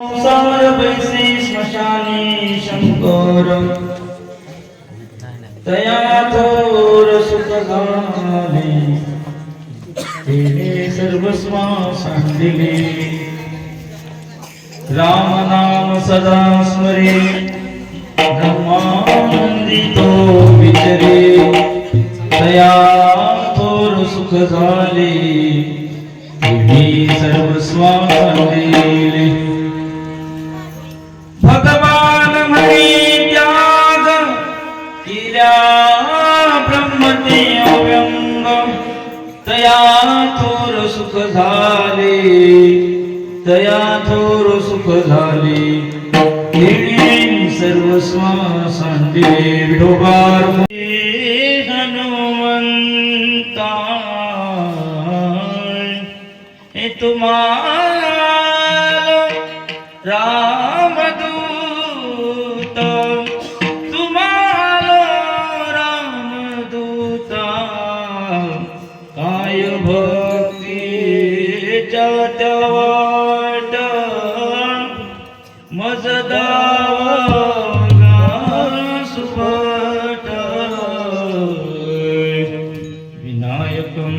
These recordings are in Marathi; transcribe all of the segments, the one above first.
संसार बैसे स्मशानी शंकर तया थोर सुख झाले तेने सर्वस्वा सांडिले राम नाम सदा स्मरे ब्रह्मानंदी तो विचरे तया थोर सुख झाले तेने सर्वस्वा सांडिले भगवान म्हणे त्याग केल्या ब्रह्मते अव्यंग तया थोर सुख झाले तया थोर सुख झाले तेणे सर्वस्व सांडिले विठोबार हनुमंता हे तुम्हाला रामदूत तुम्हाला रामदूता काय भक्तीच्या वाट मज दावगा सुभट विनायकं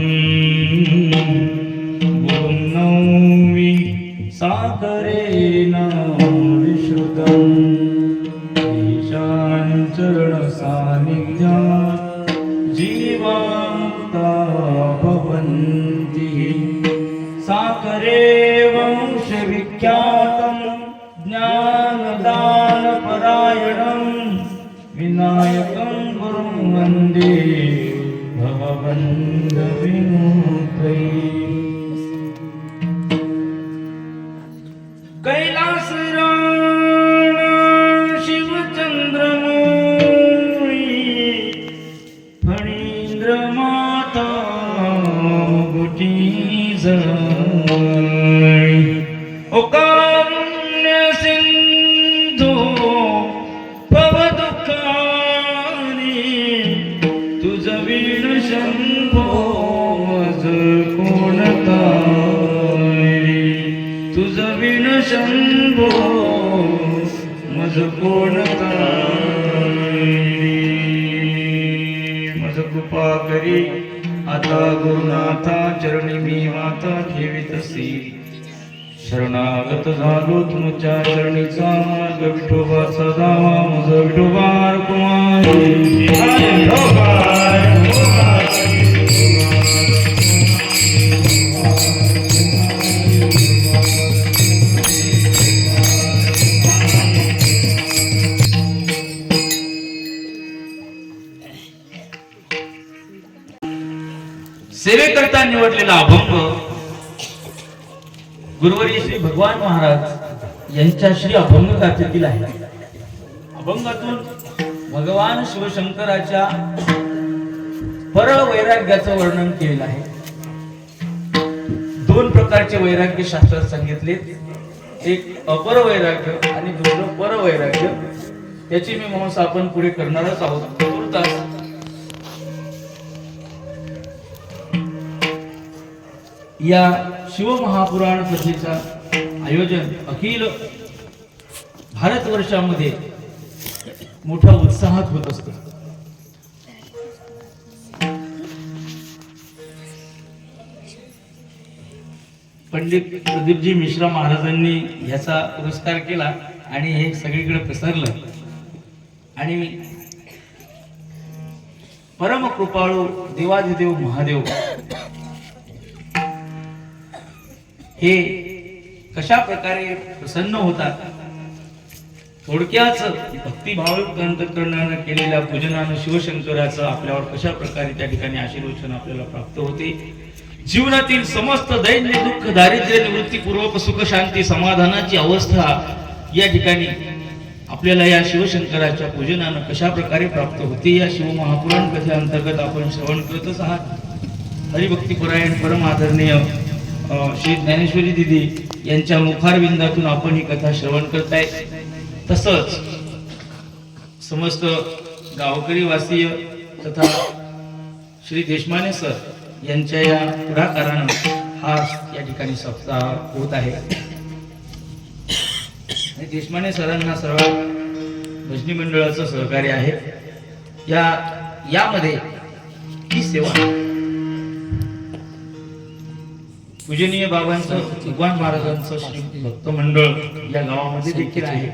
गुरुं नौमि सागरेण विश्रुतं ईशान चरण सानिध्यात् जीवामुक्ता भवन्ति सागरे वंशविख्यातं ज्ञानदानपरायणं विनायकं गुरुं वन्दे भवबन्धविमुक्तये कैलास शिवचंद्रमौळी फणींद्र माता गुटी जळी ओ कारुण्य सिंधू भव दुःखारी तुझ वीण शंभो मज कोणता तुझ विण शंभो मज कोणता मज कृपा करी आता गुरुनाथा चरणी मी माता ठेवीतसी शरणागत झालो तुमच्या चरणीचा मार्ग विठोबाचा दावा मज विठोबार कुमारी सेवेकरता निवडलेला अभंग गुरुवर्य श्री भगवान महाराज यांच्या श्री अभंग गाथेतील आहे. अभंगातून भगवान शिवशंकराच्या परवैराग्याचं वर्णन केलेलं आहे. दोन प्रकारचे वैराग्य शास्त्रात सांगितले, एक अपरवैराग्य आणि दुसरं परवैराग्य. याची मी मीमांसा आपण पुढे करणारच आहोत. तुर्तास या शिवमहापुराण कथेचा आयोजन अखिल भारतवर्षामध्ये मोठ्या उत्साहात होत असते. पंडित प्रदीपजी मिश्रा महाराजांनी ह्याचा पुरस्कार केला आणि हे सगळीकडे पसरलं. आणि परम कृपाळू देवाधिदेव महादेव हे कशा प्रकारे प्रसन्न होतात. थोडक्याच भक्तिभावयुक्त अंतःकरणाने केलेल्या पूजनानं शिवशंकराचं आपल्यावर कशा प्रकारे त्या ठिकाणी आशीर्वचन आपल्याला प्राप्त होते. जीवनातील समस्त दैन्य दुःख दारिद्र्य निवृत्तीपूर्वक सुख शांती समाधानाची अवस्था या ठिकाणी आपल्याला या शिवशंकराच्या पूजनानं कशा प्रकारे प्राप्त होते या शिवमहापुराण कथे अंतर्गत आपण श्रवण करतच आहात. हरिभक्तीपरायण परम आदरणीय श्री ज्ञानेश्वरी दिदी यांच्या मुखारविंदातून आपण ही कथा श्रवण करताय. तसंच समस्त गावकरी वासीय तथा श्री देशमाने सर यांच्या या पुढाकारानं हा या ठिकाणी सप्ताह होत आहे. आणि देशमाने सरांना सर्व भजनी मंडळाचं सहकार्य आहे. यामध्ये ही सेवा पूजनीय बाबांचं भगवान महाराजांचं श्री भक्त मंडळ या गावामध्ये देखील आहे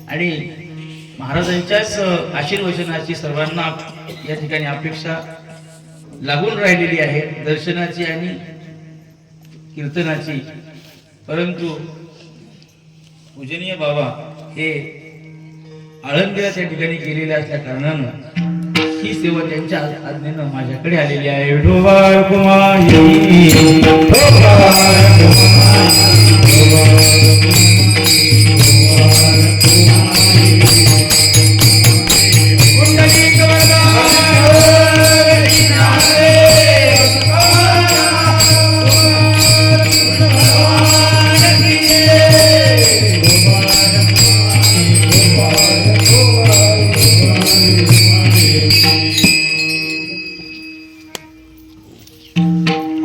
आणि महाराजांच्याच आशीर्वचनाची सर्वांना या ठिकाणी अपेक्षा लागून राहिलेली आहे, दर्शनाची आणि कीर्तनाची. परंतु पूजनीय बाबा हे आळंदीला त्या ठिकाणी गेलेले असल्या कारणानं ही सेवा त्यांच्या आज्ञेनं माझ्याकडे आलेली आहे. विठोबा कुमारी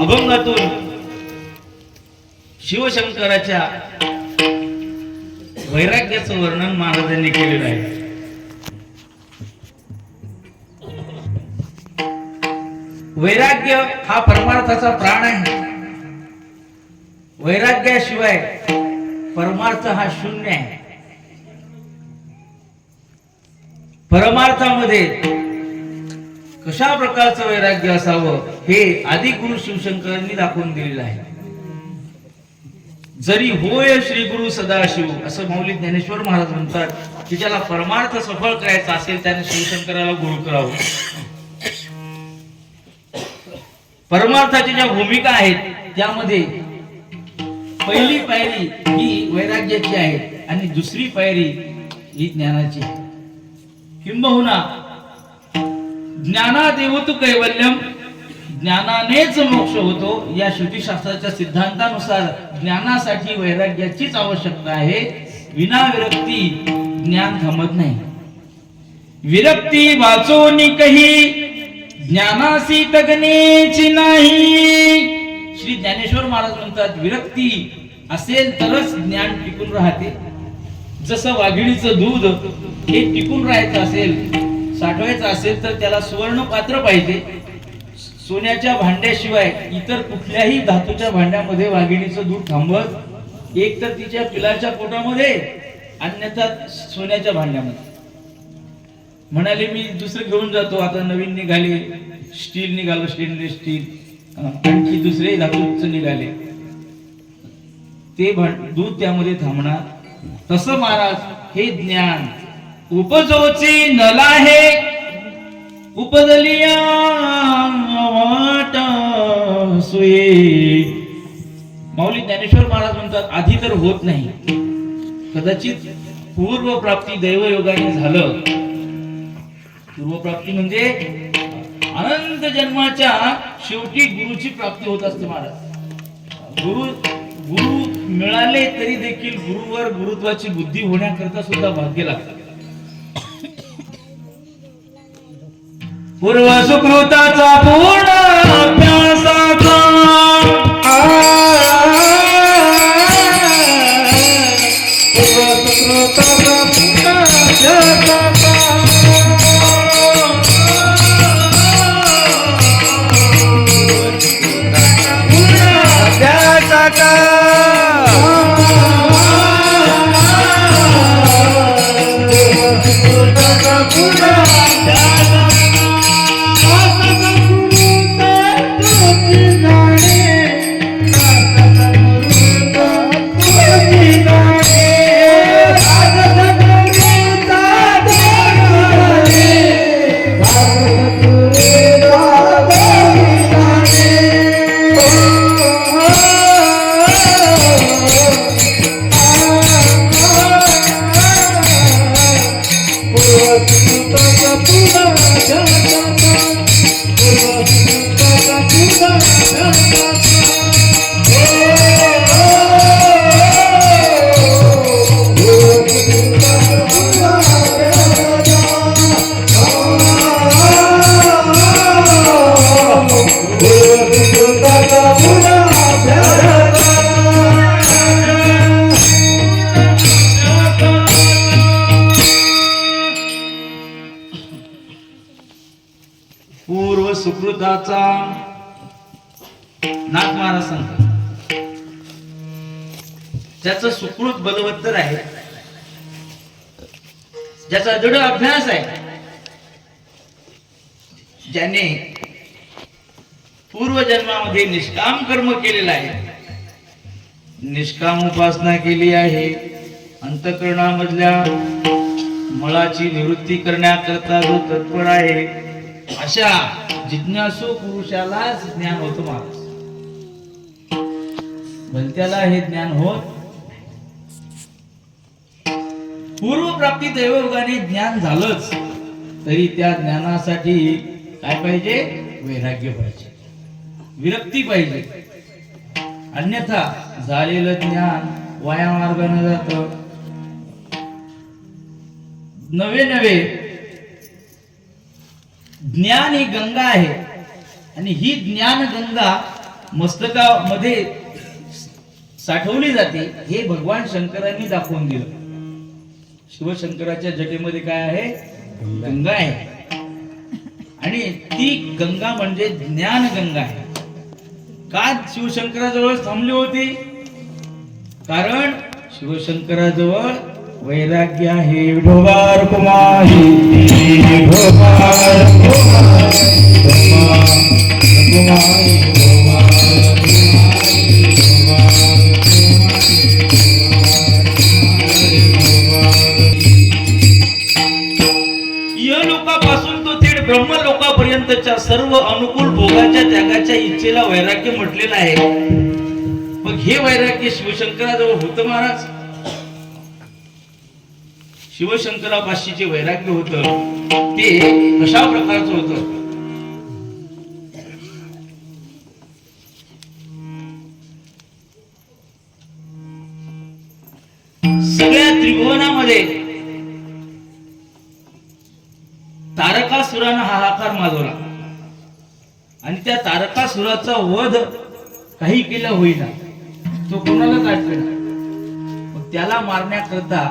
अभंगातून शिवशंकराच्या वैराग्याचं वर्णन महाराजांनी केलेलं आहे. वैराग्य हा परमार्थाचा प्राण आहे. वैराग्याशिवाय परमार्थ हा शून्य आहे. परमार्थामध्ये कशा प्रकारचं वैराग्य असावं हे आदि गुरु शिवशंकरांनी दाखवून दिलेलं आहे. जरी होय श्री गुरु सदाशिव असं मौली ज्ञानेश्वर महाराज म्हणतात की ज्याला परमार्थ सफळ करायचा असेल त्याने शिवशंकराला गुरु करावं. परमार्थाच्या ज्या भूमिका आहेत त्यामध्ये पहिली पायरी ही वैराग्याची आहे आणि दुसरी पायरी ही ज्ञानाची आहे. किंबहुना ज्ञानादेवतु कैवल्यम, ज्ञानानेच मोक्ष होतो या श्रुतीशास्त्राच्या सिद्धांतानुसार ज्ञानासाठी वैराग्याचीच आवश्यकता आहे. विना विरक्ती ज्ञान थांबत नाही. विरक्ती वाचोनी कही ज्ञानासी तगनेची नाही. श्री ज्ञानेश्वर महाराज म्हणतात विरक्ती असेल तरच ज्ञान टिकून राहते. जसं वाघिणीचं दूध हे टिकून राहायचं असेल, साठवायचं असेल तर त्याला सुवर्ण पात्र पाहिजे. सोन्याच्या भांड्याशिवाय इतर कुठल्याही धातूच्या भांड्यामध्ये वाघिणीचं दूध थांबत एक तर तिच्या पिलाच्या पोटामध्ये अन्यथा सोन्याच्या भांड्यामध्ये. म्हणाले मी दुसरं घेऊन जातो, आता नवीन निघाले, स्टील निघालं, स्टेनलेस स्टील, आणखी दुसरे धातूचे निघाले, ते दूध त्यामध्ये थांबणार. तसं महाराज हे ज्ञान उपजोची नला हे उपदलिया वाट सुये. माऊली ज्ञानेश्वर महाराज म्हणतात आधी तर होत नाही, कदाचित पूर्व प्राप्ती दैवयोगाने झालं. पूर्वप्राप्ती म्हणजे अनंत जन्माच्या शेवटी गुरुची प्राप्ती होत असते महाराज. गुरु मिळाले तरी देखील गुरुवर गुरुत्वाची बुद्धी होण्याकरता सुद्धा भाग्य लागतं. पूर्व सुकृताचा पूर्ण अभ्यासाचा पूर्व सुकृताचा पूर्ण अभ्यासाचा Thank you. सुकृताचा नाथ महाराज सांगतात ज्याचं सुकृत बलवत्तर आहे, ज्याचा दृढ अभ्यास आहे, ज्याने पूर्वजन्मामध्ये निष्काम कर्म केलेलं आहे, निष्काम उपासना केली आहे, अंतःकरणामधल्या मळाची निवृत्ती करण्याकरता जो तत्पर आहे, अशा जिज्ञासू पुरुषालाच ज्ञान होतं महाराज. भलत्याला हे ज्ञान होत. पूर्वप्राप्ती दैवयोगाने ज्ञान झालंच तरी त्या ज्ञानासाठी काय पाहिजे? वैराग्य पाहिजे, विरक्ती पाहिजे. अन्यथा झालेलं ज्ञान वाया मार्गाने जातं. नवे नवे ज्ञान ही गंगा आहे आणि ही ज्ञान गंगा मस्तकामध्ये साठवली जाते हे भगवान शंकरांनी दाखवून दिलं. शिवशंकराच्या जटेमध्ये काय आहे? गंगा आहे आणि ती गंगा म्हणजे ज्ञान गंगा आहे. का शिवशंकराजवळ थांबली होती? कारण शिवशंकराजवळ वैराग्य आहे. विठोबार कुमारी विठोबार लोकापासून तो थेट ब्रह्मलोकापर्यंतच्या सर्व अनुकूल भोगाच्या त्यागाच्या इच्छेला वैराग्य म्हटलेलं आहे. मग हे वैराग्य शिवशंकराजवळ होतं महाराज. शिवशंकरापाशीचे वैराग्य होतं ते कशा प्रकारचं होतं? सगळ्या त्रिभुवनामध्ये तारकासुरानं हाहाकार माजवला आणि त्या तारकासुराचा वध काही केला होईना. तो कोणालाच आठवेना. मग त्याला मारण्याकरता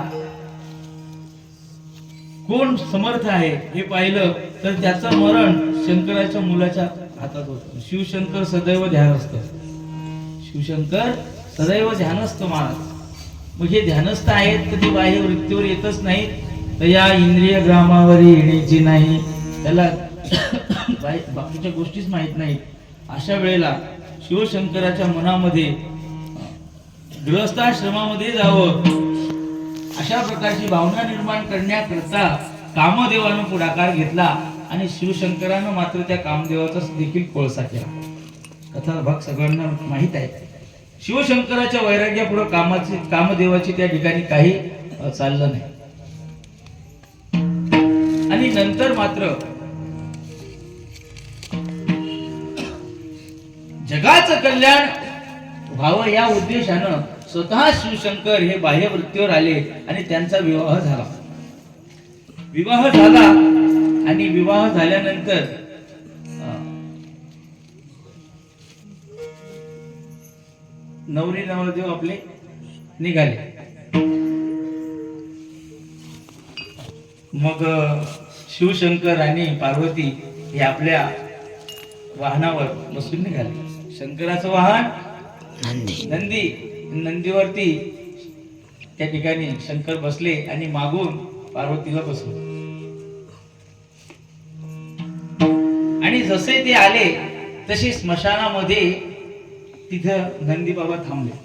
कोण समर्थ आहे हे पाहिलं तर त्याचं मरण शंकराच्या मुलाच्या हातात होतं. शिवशंकर सदैव ध्यानस्थ, शिवशंकर सदैव ध्यानस्थ महाराज. मग हे ध्यानस्थ आहेत तर ते बाह्य वृत्तीवर येतच नाहीत. तर या इंद्रिय ग्रामावर येण्याची नाही, त्याला बाकीच्या गोष्टीच माहित नाहीत. अशा वेळेला शिवशंकराच्या मनामध्ये गृहस्थाश्रमामध्ये जावं अशा प्रकारची भावना निर्माण करण्याकरता कामदेवानं पुढाकार घेतला आणि शिवशंकरानं मात्र त्या कामदेवाचा देखील कोळसा केला. कथा भाग सगळ्यांना माहित आहे. शिवशंकराच्या वैराग्यापुढे कामदेवाची त्या ठिकाणी काही चाललं नाही. आणि नंतर मात्र जगाचं कल्याण व्हावं या उद्देशानं स्वतः शिवशंकर हे बाह्य वृत्तीवर आले आणि त्यांचा विवाह झाला. विवाह झाला आणि विवाह झाल्यानंतर नवरी नवरदेव आपले निघाले. मग शिवशंकर आणि पार्वती हे आपल्या वाहनावर बसून निघाले. शंकराचं वाहन नंदी, नंदीवरती त्या ठिकाणी शंकर बसले आणि मागून पार्वतीला बसले. आणि जसे ते आले तसे स्मशानामध्ये तिथं नंदी बाबा थांबले.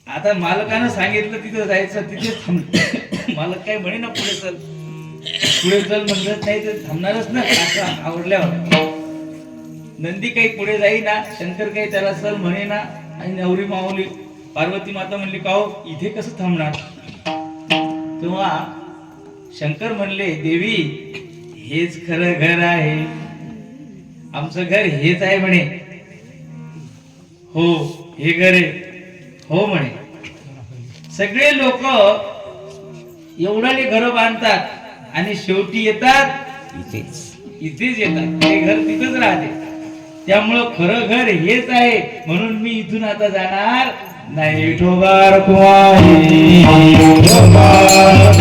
आता मालकानं सांगितलं तिथं जायचं, तिथे थांबले. मालक काय म्हणे ना पुढे चल, पुढे चल म्हणत नाही तर थांबणारच ना. असं आवडल्यावर नंदी काही पुढे जाईना, शंकर काही त्याला चल म्हणे ना. आणि नवरी माऊली पार्वती माता म्हणली का हो इथे कसं थांबणार? तेव्हा शंकर म्हणले देवी हेच खरं घर आहे, आमचं घर हेच आहे म्हणे. हो हे घर आहे. हो म्हणे. सगळे लोक एवढाले घर बांधतात आणि शेवटी येतात इथेच येतात. हे घर तिथेच राहते. त्यामुळं खरं घर हेच आहे. म्हणून मी इथून आता जाणार नाही. विठोबार कुमारी विठोबार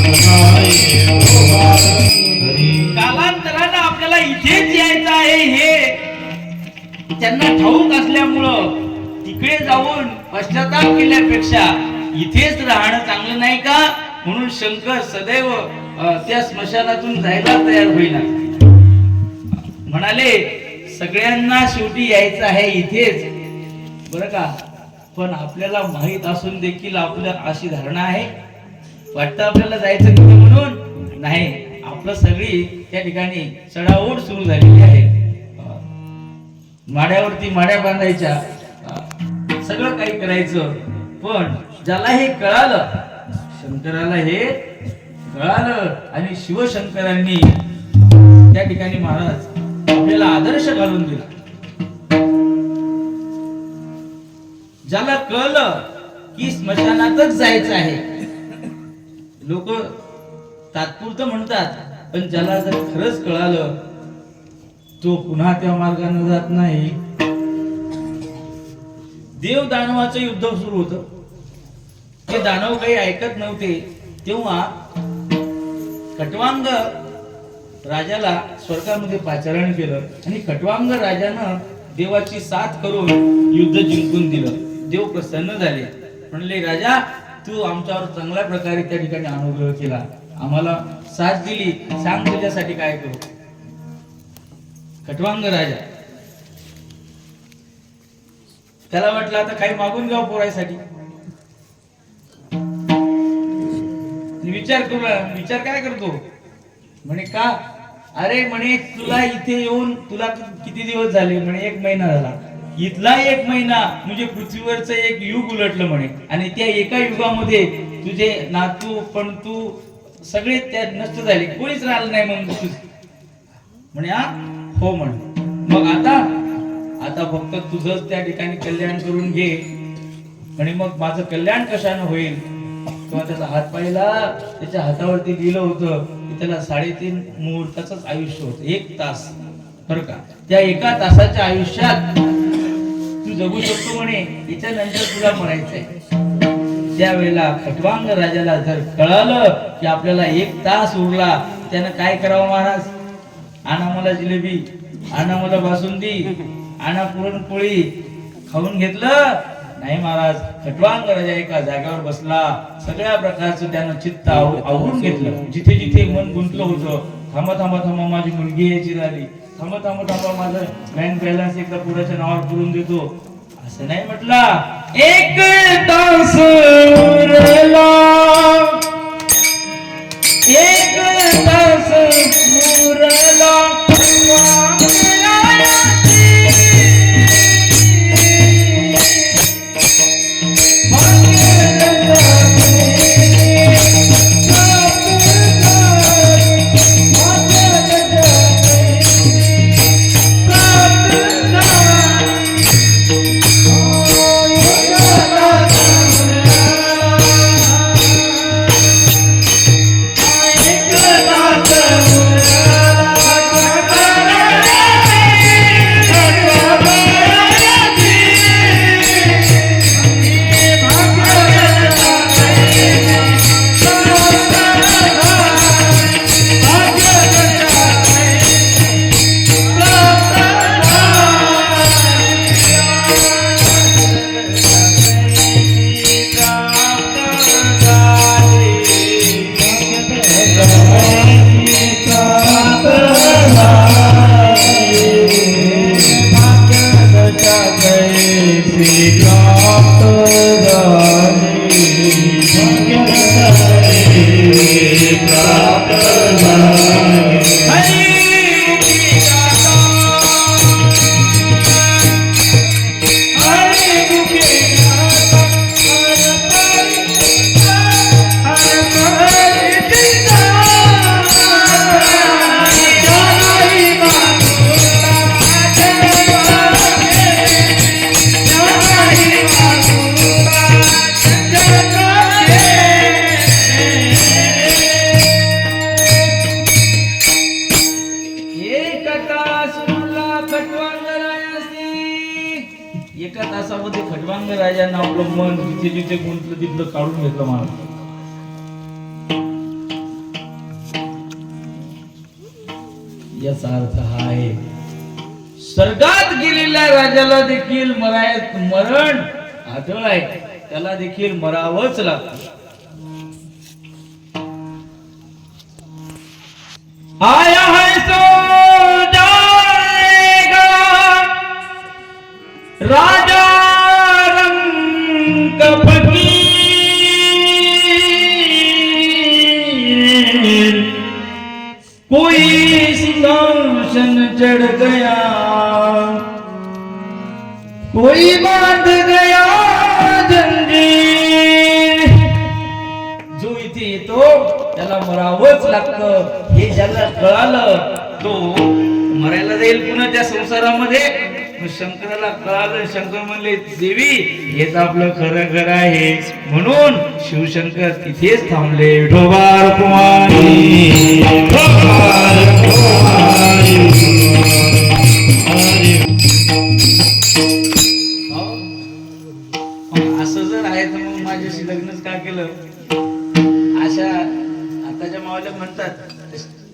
कुमारी इथेच यायचं आहे हे त्यांना ठाऊक असल्यामुळं तिकडे जाऊन पश्चाताप केल्यापेक्षा इथेच राहणं चांगलं नाही का, म्हणून शंकर सदैव त्या स्मशानातून जायला तयार होईना. म्हणाले सगळ्यांना शेवटी यायचं आहे इथेच बरं का, पण आपल्याला माहित असून देखील आपलं अशी धारणा आहे, वाटतं आपल्याला जायचं तिथे म्हणून नाही. आपलं सगळी त्या ठिकाणी चढाओढ सुरू झालेली आहे. माड्यावरती माड्या बांधायच्या, सगळं काही करायचं. पण ज्याला हे कळालं, शंकराला हे कळालं आणि शिवशंकरांनी त्या ठिकाणी महाराज आपल्याला आदर्श घालून दिला. ज्याला कळलं की स्मशानातच जायचं आहे, लोक तात्पुरतं म्हणतात, पण ज्याला जर खरंच कळालं तो पुन्हा त्या मार्गाने जात नाही. देव दानवाचं युद्ध सुरू होतं. ते दानव काही ऐकत नव्हते. तेव्हा खटवांग राजाला स्वर्गामध्ये पाचारण केलं आणि खटवांग राजानं देवाची साथ करून युद्ध जिंकून दिलं. देव प्रसन्न झाले. म्हणले राजा तू आमच्यावर चांगल्या प्रकारे त्या ठिकाणी अनुग्रह केला, आम्हाला साथ दिली, सांग तुझ्यासाठी काय करू. खटवांग राजा त्याला म्हटलं आता काही मागून घ्यावं पोरायसाठी. विचार करू, विचार काय करतो म्हणे का, अरे म्हणे तुला इथे येऊन तुला किती दिवस झाले म्हणे, 1 महिना झाला. इथला 1 महिना म्हणजे पृथ्वीवरचं एक युग उलटलं म्हणे. आणि त्या एका युगामध्ये तुझे नातू पण तू सगळे त्या नष्ट झाले, कोणीच राहिलं नाही. मग म्हणे हा हो म्हण, मग आता फक्त तुझंच त्या ठिकाणी कल्याण करून घे म्हणे. मग माझं कल्याण कशानं होईल. तेव्हा त्याचा हात पाहिला, त्याच्या हातावरती लिहिलं होतं की त्याला 3.5 मुहूर्ताचंच आयुष्य होतं, 1 तास बरं का. त्या 1 तासाच्या आयुष्यात तू जगू शकतो म्हणे, याच्यानंतर तुला मरायचंय. त्यावेळेला खटवांग राजाला जर कळालं की आपल्याला 1 तास उरला, त्यानं काय करावं महाराज, आणा मला जिलेबी, आणा मला बासुंदी, आणा पुरणपोळी, खाऊन घेतलं नाही महाराज. खटवांग राजा एका जागेवर बसला, सगळ्या प्रकारचं त्यानं चित्त आवरून घेतलं. जिथे जिथे मन गुंतलं होतं, थांबा थांबा थांबा माझी मुलगी यायची राहिली, थांबा थांबा थांबा माझं बँक बॅलन्स एकदा पुराच्या नावावर करून देतो, असं नाही म्हटला. 1 तास उरला, 1 तास उरला, राजांना आपलं मन जिथे जिथे गुंतलं तिथलं काढून घेतलं महाराज. याचा अर्थ हा आहे. स्वर्गात गेलेल्या राजाला देखील मरण आढळ आहे, त्याला देखील मरावंच लागतं. आया है तो जाएगा राजा रंग फकीर, कोई सिंहासन चढ़ गया, कोई बांध गया जंजीर. जो इथे येतो त्याला मरावंच लागतं हे ज्याला कळालं तो मरायला जाईल पुन्हा त्या संसारामध्ये. शंकराला कळालं, शंकर म्हणले देवी हेच आपलं खरं खरं आहे, म्हणून शिवशंकर तिथेच थांबले. विठोबा रुक्माई, असं जर आहे तर मग माझ्याशी लग्नच का केलं. अशा आताच्या मावाल्या म्हणतात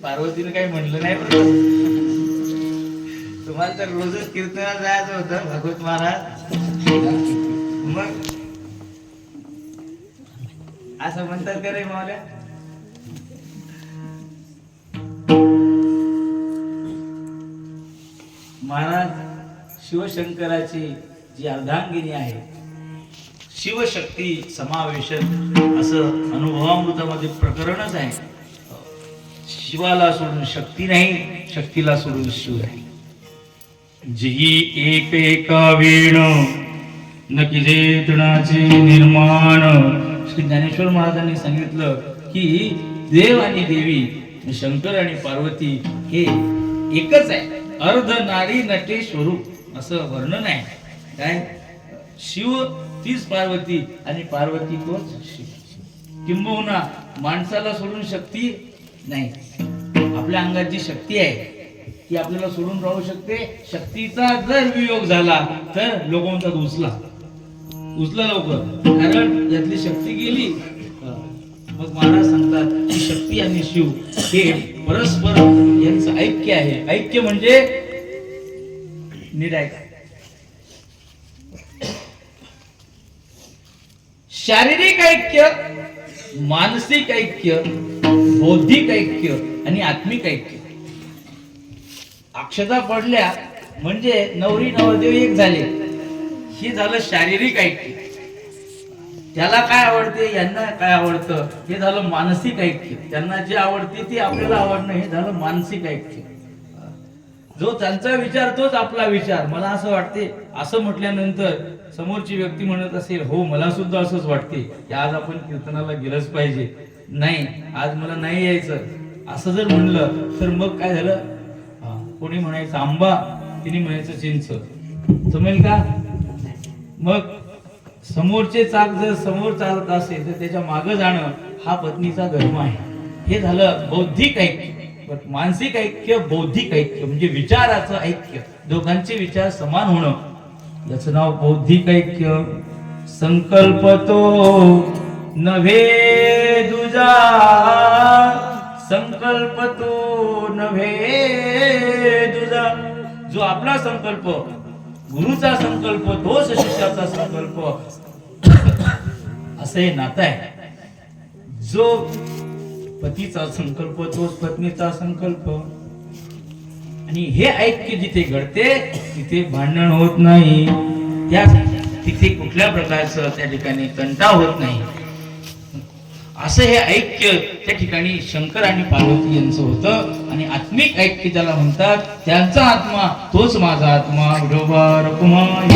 पार्वतीने काही म्हणलं नाही बरं. तुम्हाला तर रोजच कीर्तनाला जायचं होतं भगवत महाराज, मग असं म्हणतात का रे मावल्या. महाराज शिवशंकराची जी अर्धांगिनी आहे, शिवशक्ती समावेशन असं अनुभवामृतामध्ये प्रकरणच आहे. शिवाला सोडून शक्ती नाही, शक्तीला सोडून शिव आहे. जी एक एका वेण नकिजे तृणाचे निर्माण. श्री ज्ञानेश्वर महाराजांनी सांगितलं की देव आणि देवी, शंकर आणि पार्वती हे एकच आहे. अर्ध नारी नटे स्वरूप असं वर्णन आहे. काय शिव तीच पार्वती आणि पार्वती तोच शिव. किंबहुना माणसाला सोडून शक्ती नाही. आपल्या अंगात जी शक्ती आहे ती आपल्याला सोडून राहू शकते. शक्तीचा जर वियोग झाला तर लोक म्हणतात उचला लवकर, कारण यातली शक्ती गेली. मग महाराज सांगतात की शक्ती आणि शिव हे परस्पर यांचं ऐक्य आहे. ऐक्य म्हणजे निराय शारीरिक ऐक्य, मानसिक ऐक्य, बौद्धिक ऐक्य आणि आत्मिक ऐक्य. अक्षता पडल्या म्हणजे नवरी नवरदेव एक झाले, हे झालं शारीरिक ऐक्य. त्याला काय आवडते, यांना काय आवडतं, हे झालं मानसिक ऐक्य. त्यांना जे आवडते ते आपल्याला आवडणं, हे झालं मानसिक ऐक्य. जो त्यांचा विचार तोच आपला विचार. मला असं वाटते, असं म्हटल्यानंतर समोरची व्यक्ती म्हणत असेल हो मला सुद्धा असंच वाटते की आज आपण कीर्तनाला गेलंच पाहिजे, नाही आज मला नाही यायचं, असं जर म्हणलं तर मग काय झालं. कोणी म्हणायचं आंबा, तिने म्हणायचं चिंच, जमेल का. मग समोरचे चाक जर समोर चालत असेल तर त्याच्या मागे जाणं हा पत्नीचा धर्म आहे. हे झालं बौद्धिक ऐक्य. मानसिक ऐक्य, बौद्धिक ऐक्य म्हणजे विचाराचं ऐक्य, दोघांचे विचार समान होणं, याचं नाव बौद्धिक ऐक्य. संकल्प तो नव्हे दुजा, संकल्प तो नव्हे दुजा. जो आपला संकल्प, गुरुचा संकल्प, तोच शिष्याचा संकल्प, असं हे नातं आहे. जो पतीचा संकल्प तोच पत्नीचा संकल्प. आणि हे ऐक्य जिथे घडते तिथे भांडण होत नाही, त्या तिथे कुठल्या प्रकारचं त्या ठिकाणी तंटा होत नाही. असं हे ऐक्य त्या ठिकाणी शंकर आणि पार्वती यांचं होतं. आणि आत्मिक ऐक्य ज्याला म्हणतात, त्यांचा आत्मा तोच माझा आत्मा. विठोबा रुक्माई,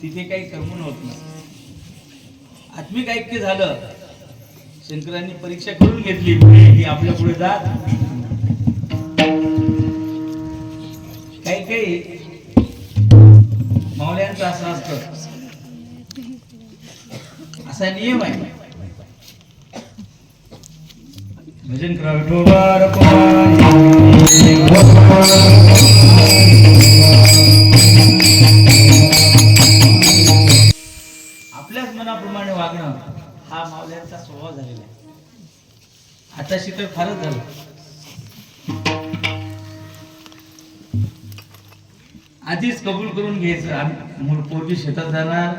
तिथे काही कर्म होत नाही. आत्मिक ऐक्य झालं. शंकरांनी परीक्षा करून घेतली की आपल्या पुढे जात. काही काही मावल्यांचं असं असतं, असा नियम आहे. भजन करा विठोबा रुक्माई. आपल्याच मनाप्रमाणे वागणं हा मावल्यांचा स्वभाव झालेला आहे. आताशी तर फारच झालं. आधीच कबूल करून घ्यायचं आम्ही पोरगी शेतात जाणार.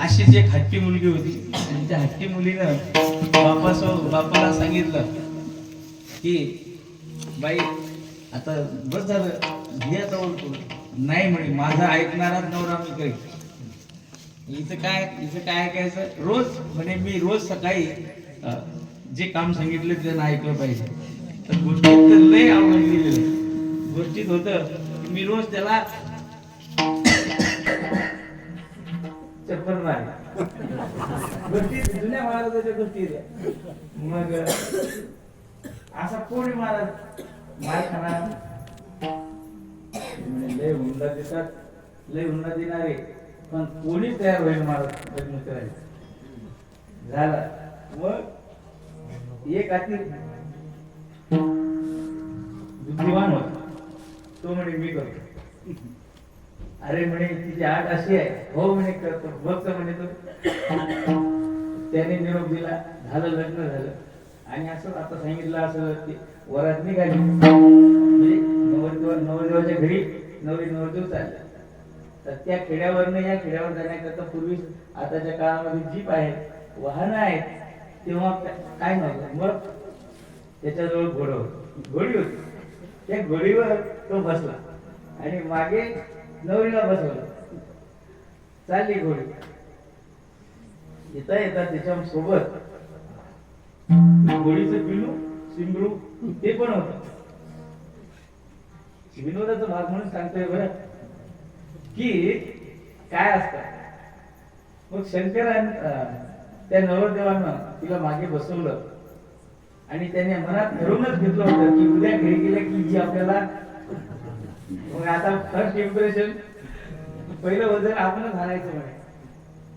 अशीच एक हट्टी मुलगी होती आणि त्या हट्टी मुलीनं बापाला सांगितलं की बाई आता बस झालं, घे आता ओळखून. नाही म्हणे, माझा ऐकणाराच नवरा मी काही. इथं काय ऐकायचं. रोज म्हणे मी रोज सकाळी जे काम सांगितलं त्यांना ऐकलं पाहिजे. तर गोष्टीत तर लय आवडून गेलेलं. गोष्टीत होतं मी रोज त्याला चप्पल मारली. गोष्टीत जुन्या महाराजाच्या गोष्टी मग असा कोणी महाराज मार खाणार. लय हुंडा देतात, लय हुंडा देणारे, पण कोणी तयार होईल महाराज लग्न करायचं. झाला मग एक अति बुद्धिवान होता. तो म्हणे मी करतो. अरे म्हणे तिची आठ अशी आहे. हो म्हणे करतो. बघतो म्हणे तो. त्याने निरोप दिला, झालं लग्न झालं. आणि असं आता सांगितलं असं की वरात निघाली म्हणजे नवरदेवाच्या घरी नवरदेव चालला. तर त्या खेड्यावरनं या खेड्यावर जाण्याकरता पूर्वी आताच्या काळामध्ये जीप आहे, वाहन आहेत, तेव्हा काय नव्हतं. मग त्याच्याजवळ घोडी होती. त्या घोडीवर तो बसला आणि मागे नवरीला बसवलं. चालली घोडी. येता येता त्याच्या सोबत घोडीचं पिलू शिंगरू ते पण होत. विनोदाचा भाग म्हणून सांगतोय बरं की काय असतं. मग शंकरान त्या नवरदेवानं तिला मागे बसवलं आणि त्याने मनात ठरवूनच घेतलं होतं की उद्या घरी गेलं की जी आपल्याला. मग आता फर्स्ट इम्प्रेशन पहिलं वजन आपणच हाणायचं म्हणे.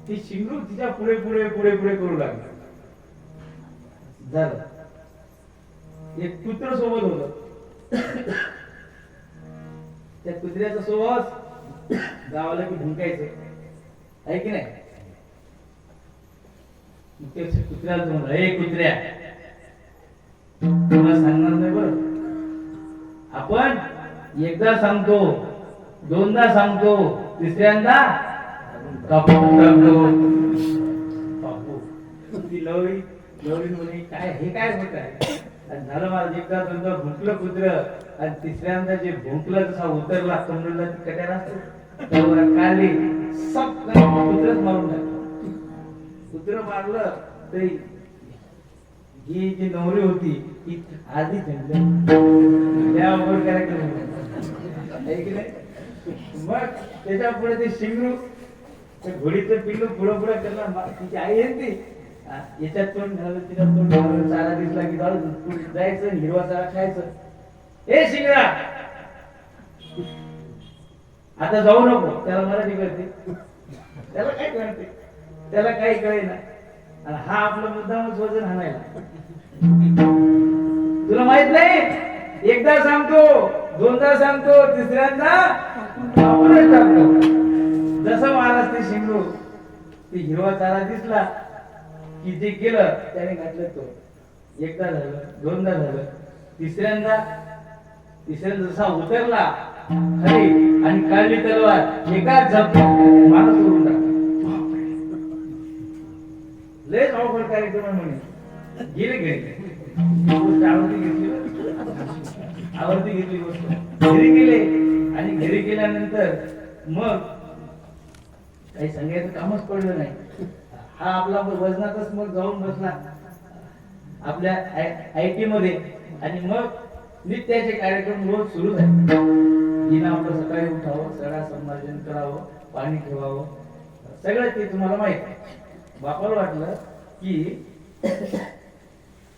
ती शिंगरू तिच्या पुढे पुढे पुढे पुढे करू लागली. झालं. एक कुत्र सोबत होत. त्या कुत्र्याचा स्वभाव गावाला की भुंकायचं आहे की नाही. कुत्र्याला म्हणलं, हे कुत्र्या तुला सांगणार नाही बरं. आपण एकदा सांगतो, दोनदा सांगतो, तिसऱ्यांदा कापून टाकतो. ती लवरी म्हणे काय हे काय होत आहे. आणि झालं मला एकदा दोनदा भुंकलं कुत्र आणि तिसऱ्यांदा जे भुंकलं तसा उतरला कमरेला ती कट्यार असते त्यावर काढली. सब कुत्रच मारून टाकलं. कुत्र मारलं तरी ही जी नवरी होती ती आधी मग त्याच्या पुढे ते शिंगरू घोडीचं पिल्लू पुढं पुढं करणार. तिची आई आहे ती याच्यात तोंड घालून तिला तोंड घालून चारा दिसला की जायचं हिरवा चारा खायचं. हे शिंगरा आता जाऊ नको. त्याला मराठी कळते, त्याला काय कळते, त्याला काही कळेना. आणि हा आपला मुद्दामच वजन हाणायला. तुला माहित नाही, एकदा सांगतो, दोनदा सांगतो, तिसऱ्यांदा आपणच टाकतो. जसं महाराज ते शिंगरू ते हिरवा चारा दिसला की जे केलं त्याने घातलं. तो एकदा झालं, दोनदा झालं, तिसऱ्यांदा जसा उतरला खाली आणि काढली तलवार एका झपट्यात माणूस उडून टाकला. लयच अवघड कार्यक्रम म्हणे. गेले घरी आवडती घेतली गोष्ट घरी गेले आणि घरी गेल्यानंतर मग काही सांगायचं कामच पडलं नाही. हा आपला वजनातच मग जाऊन बसला आपल्या IT मध्ये आणि मग नित्याचे कार्यक्रम रोज सुरू झाले. हिनं आपलं सकाळी उठावं, सगळा संभाषण करावं, पाणी ठेवावं, सगळं ते तुम्हाला माहित आहे. बापाला वाटलं की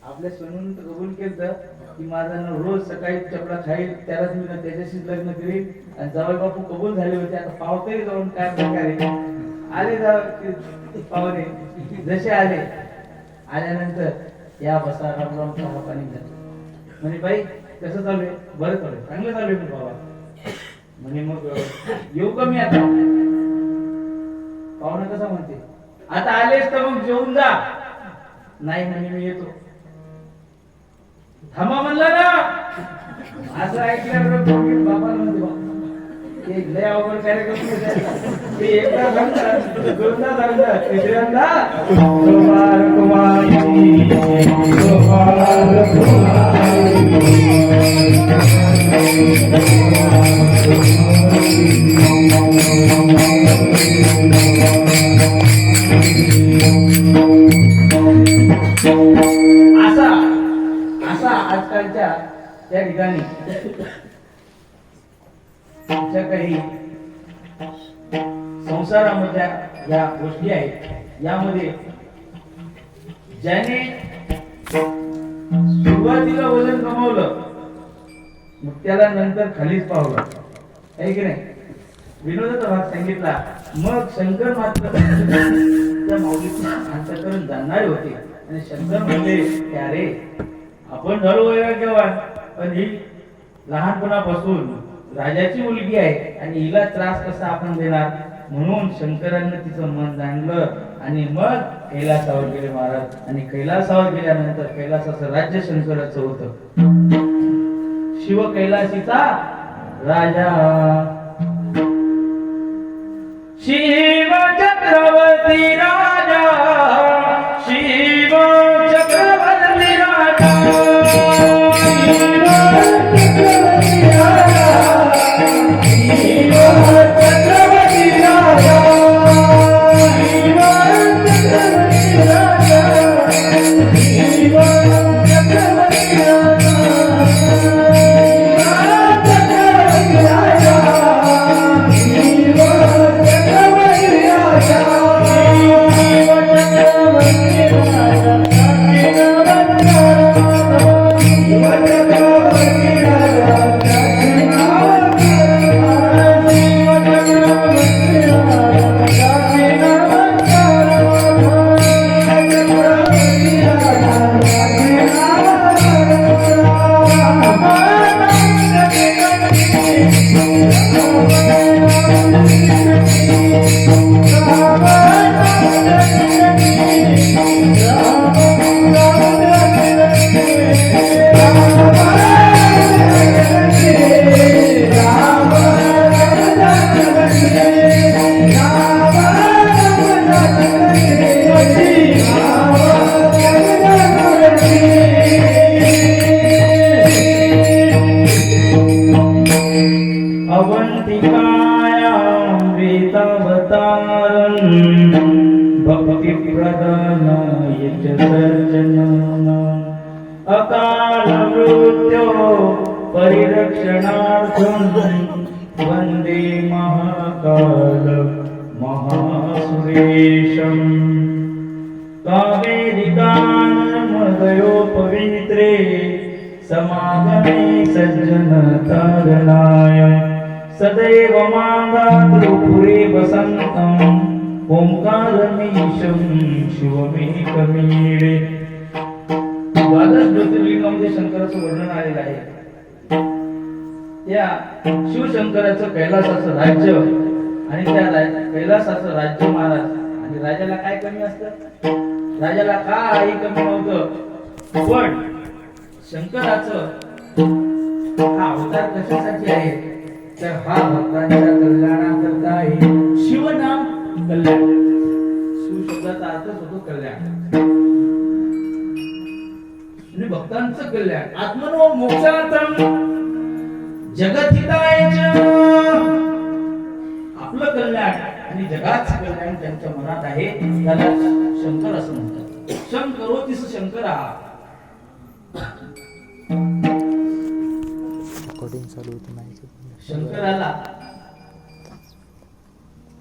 आपल्या सोनून कबूल केलं की माझा रोज सकाळी चपला खाईल, त्यालाच मी त्याच्याशीच लग्न करीन. आणि जावई बापू कबूल झाले होते. आता पावतही जाऊन काय प्रकारे आले पाहुणे जसे आल्यानंतर या बसा राम राम चहा पाणी झालं. म्हणे बाई कसं चालू आहे? बरं चालू आहे, चांगलं चालू आहे बाबा. म्हणे मग येऊ का मी आता? पाहुणा कसा म्हणते, आता आलेस तर मग जेवून जा. नाही म्हणे मी येतो. थांबा म्हणला ना. असं ऐकल्यावर बापाला म्हणते बा ते लय अवघड कार्यक्रम ते एकदा सांगतात, दोनदा सांगतात, तिसऱ्यांदा कुमार कुमारी असा असा आजकालच्या त्या ठिकाणी ज्या काही संसारामध्ये या गोष्टी आहेत, यामध्ये ज्याने सुरुवातीला वजन कमावलं मग त्याला नंतर खालीच पावलं, आहे की नाही? विनोदाचा भाग सांगितला. मग शंकर मात्र त्या माऊलीचं अंतःकरण जाणणारे होते आणि शंकर म्हणले की अरे आपण झालो वैराग्यवान, पण ही लहानपणापासून राजाची मुलगी आहे आणि हिला त्रास कसा आपण देणार, म्हणून शंकरांनी तिचं मन जाणलं आणि मग कैलासावर गेले महाराज. आणि कैलासावर गेल्यानंतर कैलासाचं राज्य शंकराचं होतं. शिव कैलासीचा राजा शिव चक्रवर्ती राजा, शिव चक्रवर्ती राजा, अकाल मृत्यो परिरक्षणार्थं वंदे महाकाल महासुरेशं. कावेरिकानर्मदयोपवित्रे समागमे सज्जन तारणाय सदैव मांगात्रुपुरे वसन्तम् ओंकारमीशं शिवमेकमीडे. द्वादश ज्योतिर्लिंगामध्ये शंकराचं वर्णन आलेलं आहे. या शिवशंकराचं कैलासाचं राज्य आणि त्या कैलासाचं राज्य महाराज. आणि राजाला काय कमी असतं? राजाला काही कमी नव्हतं. पण शंकराचं हा अवतार कशासाठी आहे तर हा भक्तांच्या कल्याणाकरता आहे. शिवनाम कल्याण. शिव शब्दाचा अर्थच होतो कल्याण आणि भक्तांचं कल्याण. आत्मनो मोक्षार्थम जगतहिताय च. आपलं कल्याण आणि जगाचं कल्याण त्यांच्या मनात आहे. त्याला शंकर असं म्हणतात. शंकरोतीस शंकरा. शंकराला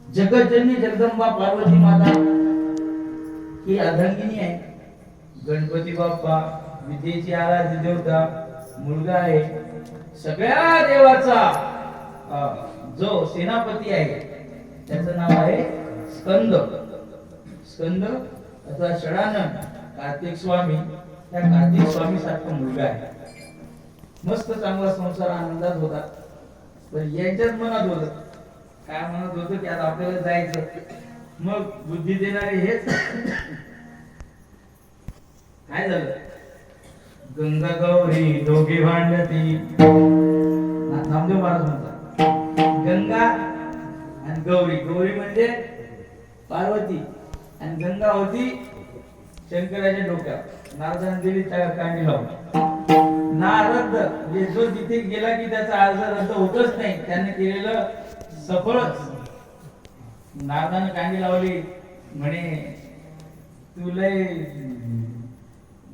जगतजननी जगदंबा पार्वती माता ही अर्धांगिनी आहे. गणपती बाप्पा विद्येची आराध्य देवता मुलगा आहे. सगळ्या देवाचा जो सेनापती आहे त्याचं नाव आहे स्कंद. स्कंद अथवा षडानन कार्तिक स्वामी. त्या कार्तिक स्वामी सारखा मुलगा आहे. मस्त चांगला संसार आनंदात होता. पण यांच्याच मनात होत, काय म्हणत होतं की आता आपल्याला जायचं. मग बुद्धी देणारे हेच. काय झालं, गंगा गौरी दोघी भांडती. नामदेव महाराज म्हणतात गंगा आणि गौरी. गौरी म्हणजे पार्वती आणि गंगा होती शंकराच्या डोक्यावर. नारदाने दिली त्या कांडी लावून. नारद म्हणजे जो तिथे गेला की त्याचा अर्ज रद्द होतच नाही, त्याने केलेलं सफळच. नारदाने कांडी लावली, म्हणे तू लय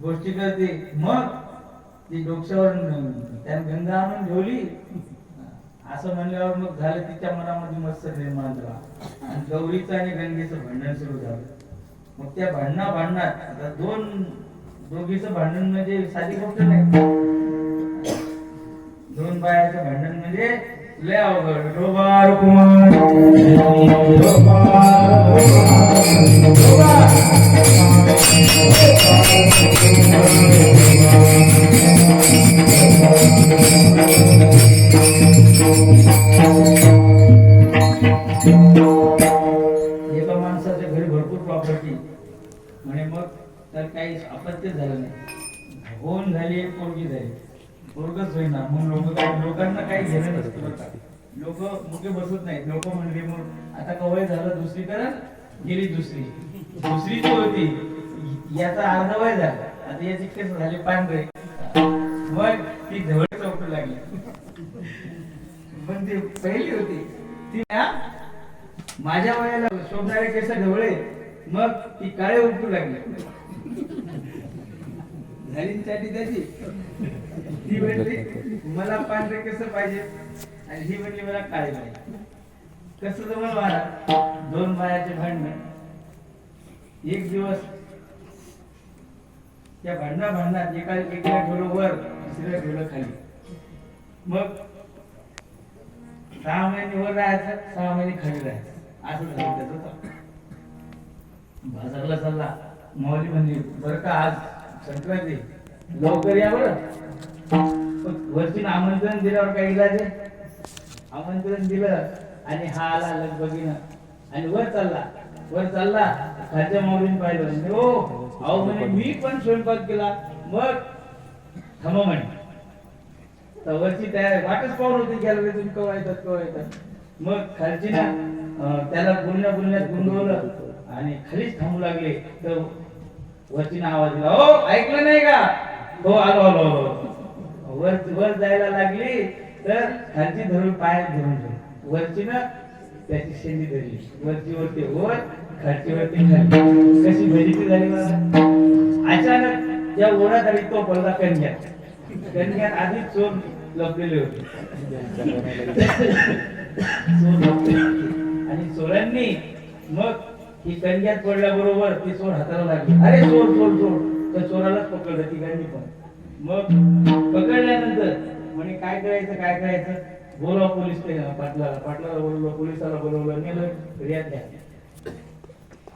गोष्टी करते. मग ती डोक्यावर त्याने गंगा आणून ठेवली. असं म्हणल्यावर मग झालं तिच्या मनामध्ये मत्सर निर्माण झाला आणि गौरीचं आणि गंगेचं भांडण सुरू झालं. मग त्या भांडणात आता दोघीचं भांडण म्हणजे साधी गोष्ट नाही. दोन बायाचं भांडण म्हणजे लय अवघड. डोबार कुमार एका माणसाच्या घरी भरपूर प्रॉपर्टी, म्हणे मग तर काही अपत्य झालं नाही. होऊन झाली, एक पोरगी झाली, पोरगच होईना. मग लोकांना काही घेणं नसतं. लोक मुके बसत नाहीत. लोक म्हणले मग आता कवय झालं दुसरीकडे गेली. दुसरी जी होती याचा अर्धवय झाला, आता याची केस झाले पांढरे. मग ती ढवळे चौकू लागली. पण ती पहिली होती ती माझ्या वयाला शोभणारे केस ढवळे, मग ती काळे उठू लागली. झालींसाठी त्याची ती म्हणली मला पांढरे केस पाहिजे आणि ही म्हणली मला काळे पाहिजे. कसं जमलं मला? दोन बायाचे भांडण. एक दिवस त्या भांडणात एका ठेवलं वर, दुसऱ्या ठेवलं खाली. मग 6 महिने वर राहायचं, 6 महिने खाली राहायचं. असं झालं त्याचं. बाजारला चालला, माऊली म्हणली बरं का आज संक्रांती लवकर या बरं. वरती आमंत्रण दिल्यावर काय इलाज आहे? आमंत्रण दिलं आणि हा आला लगबगीनं आणि वर चालला. खालच्या माऊलीने पाहिलं, हो अहो म्हणे मी पण स्वयंपाक केला. मग थांबा म्हणे. तर वरची तयार वाटच पाहून होती, गेला तुम्ही कवा येतात. मग खालची ना त्याला बोलण्यात गुंडवलं आणि खालीच थांबू लागले. तर वरची आवाज दिला, हो ऐकलं नाही का? हो आलो. वर जायला लागली तर खालची धरून पाय धरून वरची ना त्याची शेंडी धरली. वरती वर, खालची वरती खाली. कशी भजीती झाली मला. अचानक त्या ओढ्यात आली तो पडला कन्यात आधी चोर लपलेले होते. आणि चोरांनी मग ही कन्यात पडल्याबरोबर ती चोर हाताला लागली. अरे चोर. त्या चोरालाच पकडलं तिघांनी पण. मग पकडल्यानंतर म्हणे काय करायचं बोलवा पोलीस पाटलाला बोलवलं, पोलिसाला बोलवलं, नेलं रियात घ्या.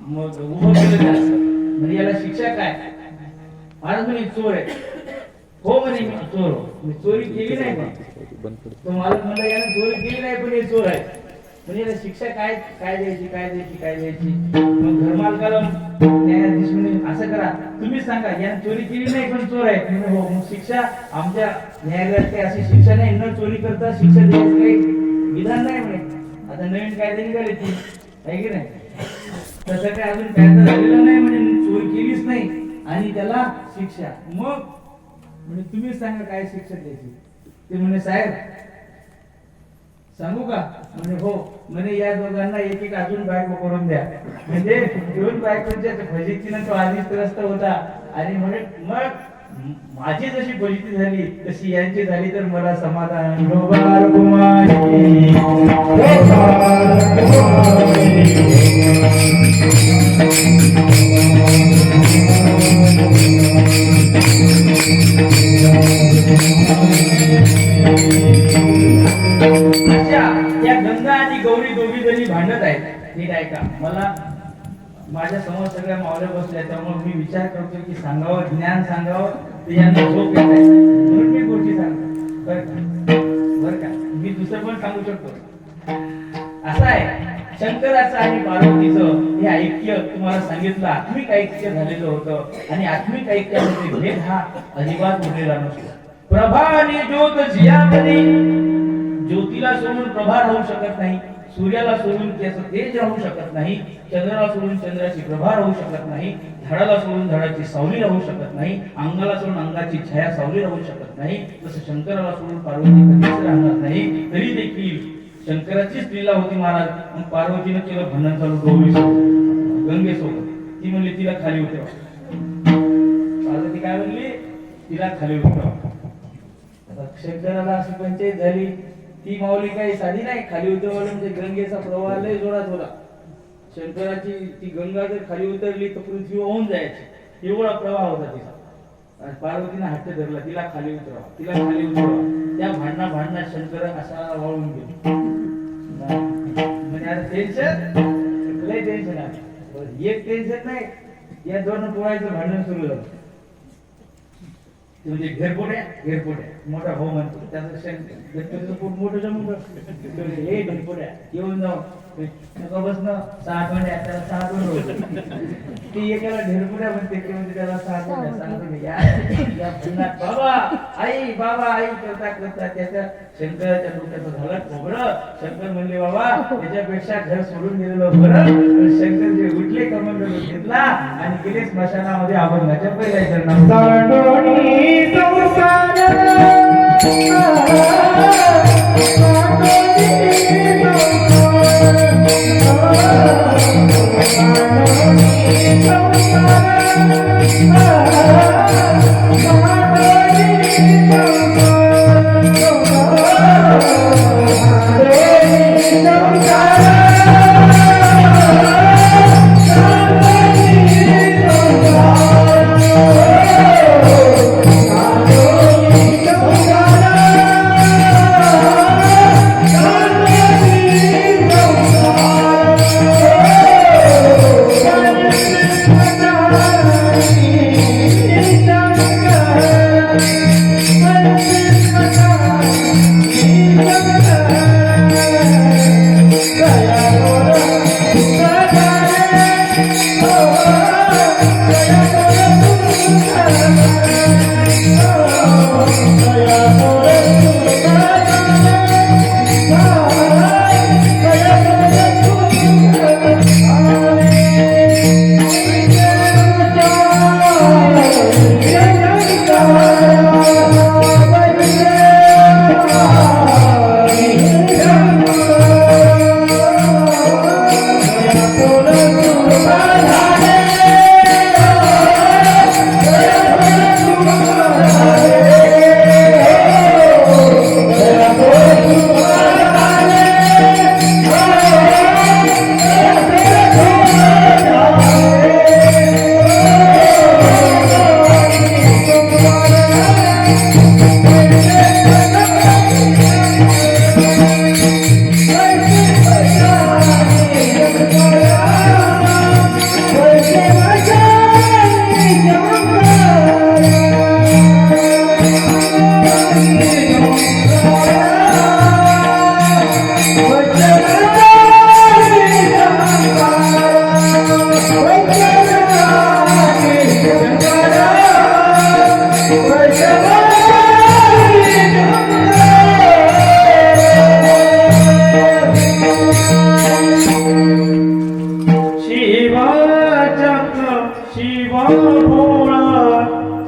मग उभं केलं त्याला. म्हणजे याला शिक्षा काय? आज म्हणे चोर आहे. हो म्हणे मी चोर, मी चोरी केली नाही. पण तो मला म्हणला यानं चोरी केली नाही पण हे चोर आहे. म्हणजे याला शिक्षा काय द्यायची. मग घरमालकाला न्यायाधीश म्हणे असं करा, तुम्ही सांगा यानं चोरी केली नाही पण चोर आहे. म्हणजे हो, मग शिक्षा आमच्या न्यायालयात काही अशी शिक्षा नाही, न चोरी करता शिक्षा द्यायचं काही विधान नाही म्हणे. आता नवीन कायदे निघाले ती आहे की नाही, तसं काय अजून कायदा झालेला नाही. म्हणजे चोरी केलीच नाही आणि त्याला शिक्षा. मग म्हणजे तुम्ही सांगा काय शिक्षा द्यायची. ते म्हणे साहेब सांगू का? म्हणे हो. म्हणे या दोघांना एक अजून बायको करून द्या. म्हणजे दोन बायकोंच्या फजितीनं तो आधीच त्रस्त होता आणि म्हणे मग माझी जशी फजिती झाली तशी यांची झाली तर मला समाधान. डोबार कुमारी या गंगा आणि गौरी दोघी जणी भांडत आहेत. नीट ऐका, मला माझ्या समोर सगळ्या मावल्या बसल्या, त्यामुळे मी विचार करतो की सांगावं ज्ञान सांगावं ते यांना झोप येत आहे म्हणून मी गोष्टी सांगतो. बर का मी दुसरं पण सांगू शकतो. असं आहे शंकराचं आणि पार्वतीचं हे ऐक्य तुम्हाला सांगितलं आत्मिक ऐक्य झालेलं होतं आणि आत्मिक ऐक्यामध्ये भेद हा अजिबात उरलेला नसतो. प्रभा आणि ज्योत जियामध्ये ज्योतीला सोडून प्रभा राहू शकत नाही, सूर्याला सोडून त्याचं तेज राहू शकत नाही, चंद्राला सोडून चंद्राची प्रभा राहू शकत नाही, झाडाला सोडून झाडाची सावली राहू शकत नाही, अंगाला सोडून अंगाची छाया सावली राहू शकत नाही. तसं शंकराला सोडून पार्वती कधीच राहणार नाही. तरी देखील शंकराचीच लीला होती महाराज. मग पार्वतीनं केलं भांडण चालू गौरीसोबत, गंगेसोबत. ती म्हणली तिला खाली उतरवा. पार्वती काय म्हणली? तिला खाली उतरवा. शंकराला अशी पंचायत झाली. ती माऊली काही साधी नाही. खाली उतरवलं म्हणजे गंगेचा प्रवाह लय जोरात होता. शंकराची ती गंगा जर खाली उतरली तर पृथ्वी वाहून जायची, एवढा प्रवाह होता तिचा. आणि पार्वतीनं हट्ट धरला, तिला खाली उतरवा, तिला खाली उतरवा. त्या भांडणात शंकर असा वाळून गेला. म्हणजे आता टेन्शन, लय टेन्शन आहे. एक टेन्शन नाही, या दोन पोळायचं भांडण सुरू झालं. म्हणजे घेरपोट्या मोठा भाऊ म्हणतो त्याचं पोट मोठं जमून हे घेरपोट्या येऊन जाऊ नका बसणं 6 आठवड्या त्याला 6 आठवडे ती एकाला ढेरपुड्या म्हणते ते म्हणजे त्याला 6 आठवड्या या भन्नात बाबा आई करता त्याच्या शंकराच्या डोक्याचं झालं खोबरं. शंकर म्हणले बाबा त्याच्यापेक्षा घर सोडून गेलेलं बरं. शंकर जे उठले कमंडल घेतला आणि गेले स्मशानामध्ये अभंगाच्या पहिल्या चरणात.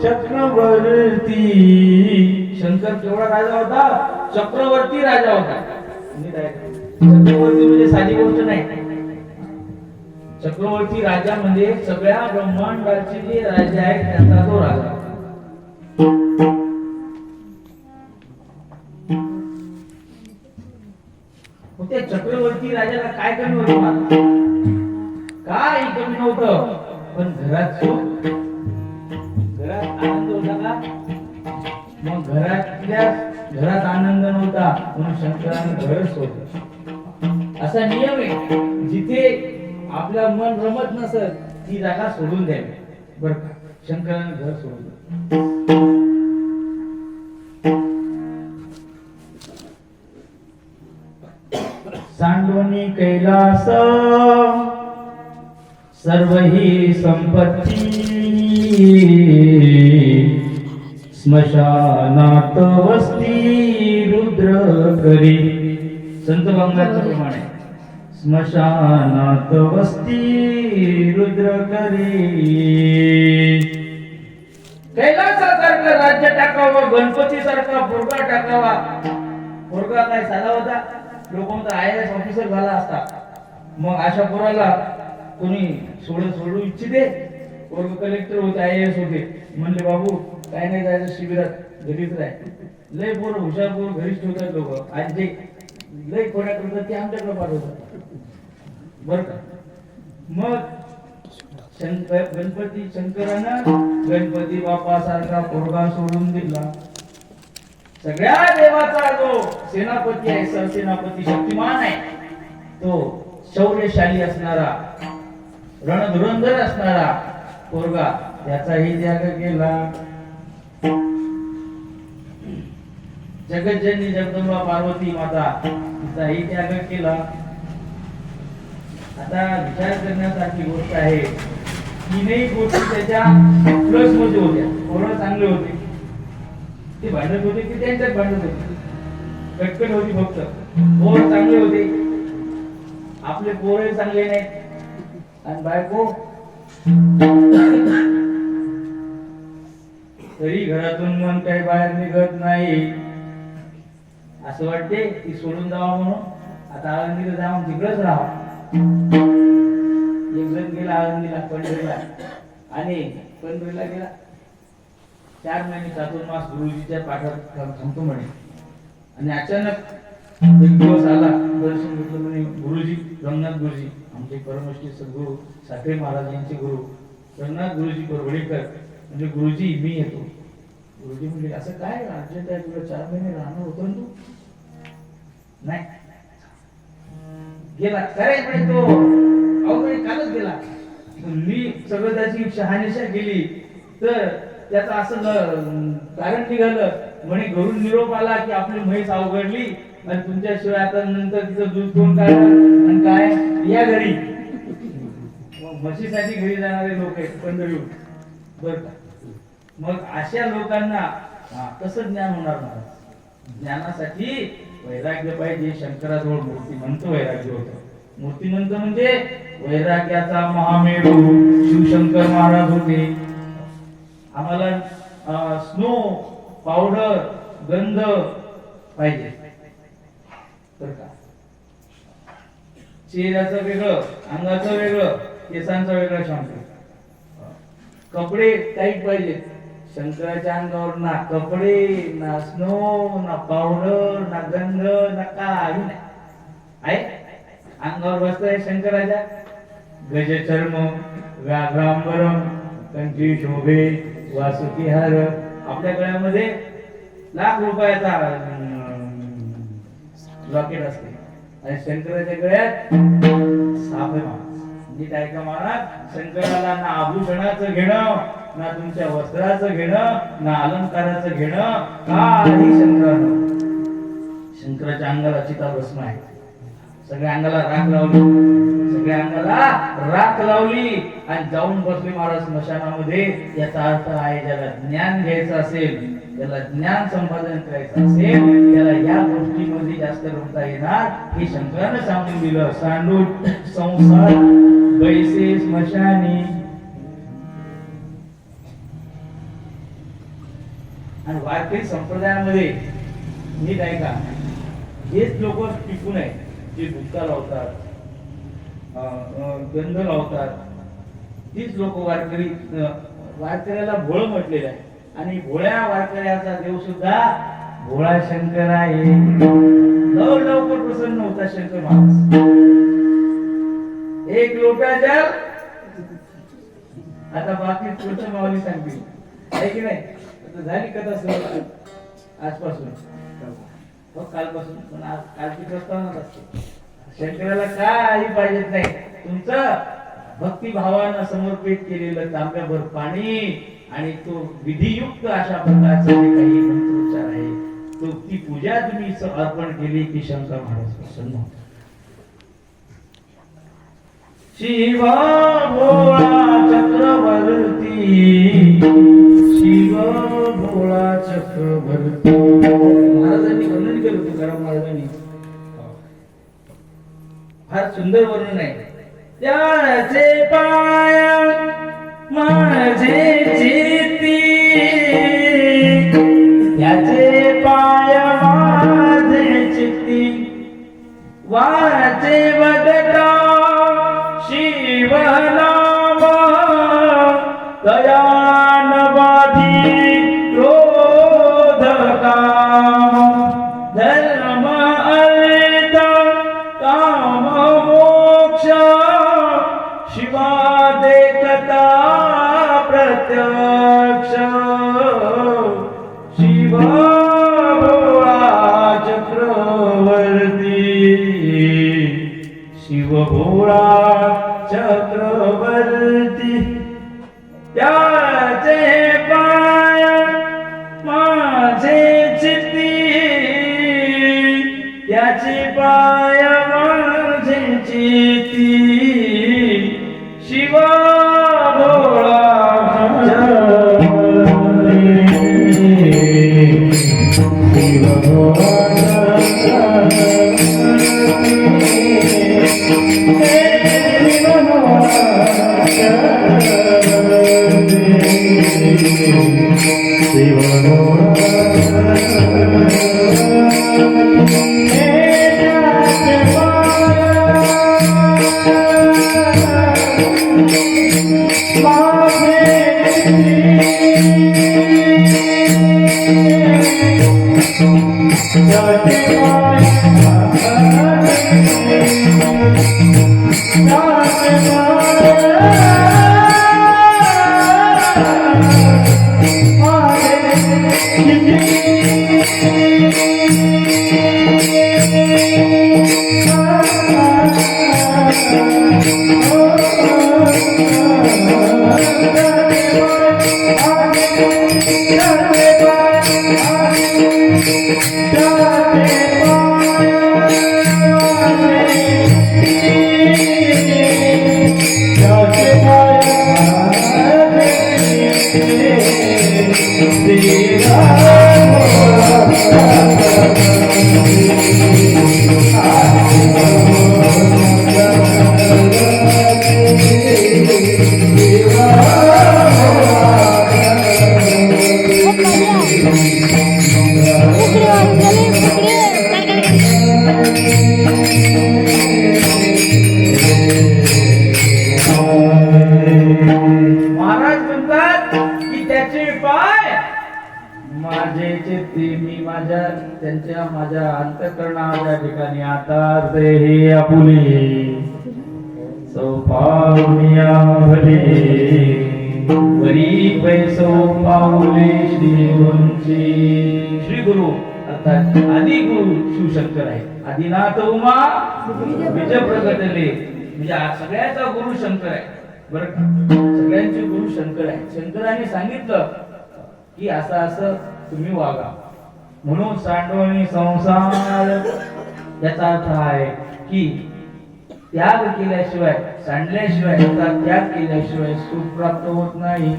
चक्रवर्ती शंकर केवढा राजा होता? चक्रवर्ती राजा होता. चक्रवर्ती म्हणजे साधी गोष्ट नाही. चक्रवर्ती राजा म्हणजे सगळ्या ब्रह्मांडाचे जे राजा आहेत त्यांचा तो राजा. त्या चक्रवर्ती राजाला काय कमी होतं? काय कमी नव्हतं, पण घरात सुख, घरात आनंद होता का? मग घरात आनंद नव्हता म्हणून शंकराने घर सोडलं. असा नियम आहे, जिथे आपलं मन रमत नसत ती जागा सोडून द्यावी. बरं का? शंकराने घर सोडलं. सांडोनी कैलास सर्व ही संपत्ती स्मशानात वस्ती रुद्र करी. संत बंगालच्या प्रमाणे स्मशानात वस्ती रुद्र करी. कैलासासारखं राज्य टाकावं, गणपती सारखा पोरगा टाकावा. पोरगा काय साधा होता, लोक म्हणतात IAS ऑफिसर झाला असता. मग अशा पोराला कोणी सोडू इच्छिते. पोरग कलेक्टर होते, IAS होते. म्हणले बाबू काय नाही जायचं शिबिरात, घरीच राह. लय पोर हुशार पोर घरीच ठेवतात लोक. आज जे लय खोड्या करतात ते आमच्याकडे पाठवतात बर का. मग गणपती शंकरानं गणपती बाप्पा सारखा पोरगा सोडून दिला. सगळ्या देवाचा जो सेनापती आहे, सरसेनापती शक्तिमान आहे, तो शौर्यशाली असणारा, रणधुरंधर असणारा पोरगा, त्याचाही त्याग केला. जगज्जननी जगदंबा पार्वती माता तिचाही त्याग केला. आता विचार करण्यासारखी गोष्ट आहे. तीनही गोष्टी त्याच्या प्लस मध्ये होत्या. पोरं चांगले होते, ते भांडत होते की त्यांच्यात भांडत होते, कटकट होती फक्त. पोर चांगले होते, आपले पोरही चांगले नाहीत, आणि बायको तरी घरातून मन काही बाहेर निघत नाही. असं वाटते की सोडून जावा म्हणून. आता आळंदीला जाऊन तिकडच राहा. एक जण गेला आळंदीला, पंढरीला, आणि पंढरीला गेला 4 महिने चातुर्मास गुरुजीच्या पाठात थांबतो म्हणे. आणि अचानक एक दिवस आला, दर्शन घेतलं म्हणे. गुरुजी रंगनाथ गुरुजी, आमचे परमश्री सद्गुरू साखरे महाराज यांचे गुरु रंगनाथ गुरुजी परवडीकर. म्हणजे गुरुजी मी येतो. गुरुजी म्हणजे असं काय राज्यात आहे तुला, 4 महिने राहणार होतो तू? नाही गेला काय म्हणे तो. अहो म्हणे कालच गेला. मी सगळं त्याची शहानिशा केली तर त्याचं असं कारण निघालं म्हणे. घरून निरोप आला की आपली म्हैस अवघडली आणि तुमच्याशिवाय आता नंतर तिचं दूध कोण काढणार, आणि काय या घरी. म्हशीसाठी घरी जाणारे लोक आहेत पंढरीहून बर का. मग अशा लोकांना कसं ज्ञान होणार महाराज? ज्ञानासाठी वैराग्य पाहिजे. शंकराजवळ मूर्तिमंत वैराग्य होतं. मूर्तिमंत म्हणजे वैराग्याचा महामेरू शिवशंकर महाराज होते. आम्हाला स्नो पावडर गंध पाहिजे तर का. चेहऱ्याचं वेगळं, अंगाचं वेगळं, केसांचा वेगळा शॅम्पू. कपडे टाईट पाहिजे. शंकराच्या अंगावर ना कपडे, ना स्नो, ना पावडर, ना गंध, ना काही नाही. आहे अंगावर बसलाय शंकराच्या गजचर्म व्याघ्रांबरम कंठी शोभे वासुकी हार. आपल्या गळ्यामध्ये लाख रुपयाचा लॉकेट असते, आणि शंकराच्या गळ्यात साप आहे. नीट ऐका महाराज, शंकराला ना आभूषणाचं घेणं, ना तुमच्या वस्त्राचं घेणं, ना अलंकाराचं घेणं, काही शंकरानं. शंकराच्या अंगाला चिताभस्म आहे. सगळ्या अंगाला राख लावली, सगळ्या अंगाला राख लावली आणि जाऊन बसले महाराज स्मशानामध्ये. याचा अर्थ आहे ज्याला ज्ञान घ्यायचं असेल, ज्याला ज्ञान संपादन करायचं असेल, त्याला या गोष्टीमध्ये जास्त रमता येणार हे शंकरानं सांगून दिलं. सांडून संसार बैसे स्मशानी. आणि वारकरी संप्रदायामध्ये नीट ऐका, हेच लोक टिकून आहेत जे बुक्का लावतात, गंध लावतात. तीच लोक वारकरी. वारकऱ्याला भोळ म्हटलेलं आहे, आणि भोळ्या वारकऱ्याचा देव सुद्धा भोळा शंकर आहे. लवकर प्रसन्न होता शंकर महाराज. एक लोटा जल. आता बाकी पुढचं माऊली सांगतील आहे की नाही. झाली कथा सुरू आजपासून, कालपासून, पण आज कालची प्रस्तावनाच असते. शंकराला काही पाहिजेत नाही, तुमचं भक्तिभावानं समर्पित केलेलं तांब्याभर पाणी आणि तो विधियुक्त अशा प्रकारचा जे काही मंत्रोच्चार आहे, तो ती पूजा तुम्ही अर्पण केली की शंकर महाराज प्रसन्न होतात. शिव भोळा चक्रवर्ती, शिव भोळा चक्रवर्ती. महाराजांनी वर्णन केलं तुकाराम महाराजांनी. फार सुंदर वर्णन आहे. त्याचे पाय माझे चित्ती, त्याचे पाय माझे चित्ती, वाचे वदता शिव नाम, दयान बाधी क्रोध काम, धर्म अर्थ काम मोक्ष, शिवा देखता प्रत्यक्ष, शिवा भोळा चक्रवर्ती, शिव भोळा चक्रवर्ती. त्याचे पाय माझे चित्ती, त्याचे पाय माझे चित्ती, शिव भोळा चक्रवर्ती, शिव भोळा महाराज म्हणतात की त्याचे पाय माझे चित्ती, मी माझ्या त्यांच्या माझ्या अंतःकरणाच्या ठिकाणी आता ते हे आपुले सौपावनिया भले, वरी पैसो पाऊले श्री गुरुंची. श्री गुरु अर्थात आदि गुरु शिवशंकर आहे. आदिनाथ उमा बीज प्रगटले, म्हणजे सगळ्याचा गुरु शंकर आहे. बरं का, सगळ्यांचे गुरु शंकर आहे. शंकराने सांगितलं की असं असं तुम्ही वागा म्हणून. सांडवणी संसार याचा अर्थ आहे की त्याग केल्याशिवाय, सांडल्याशिवाय, त्याग केल्याशिवाय सुख प्राप्त होत नाही.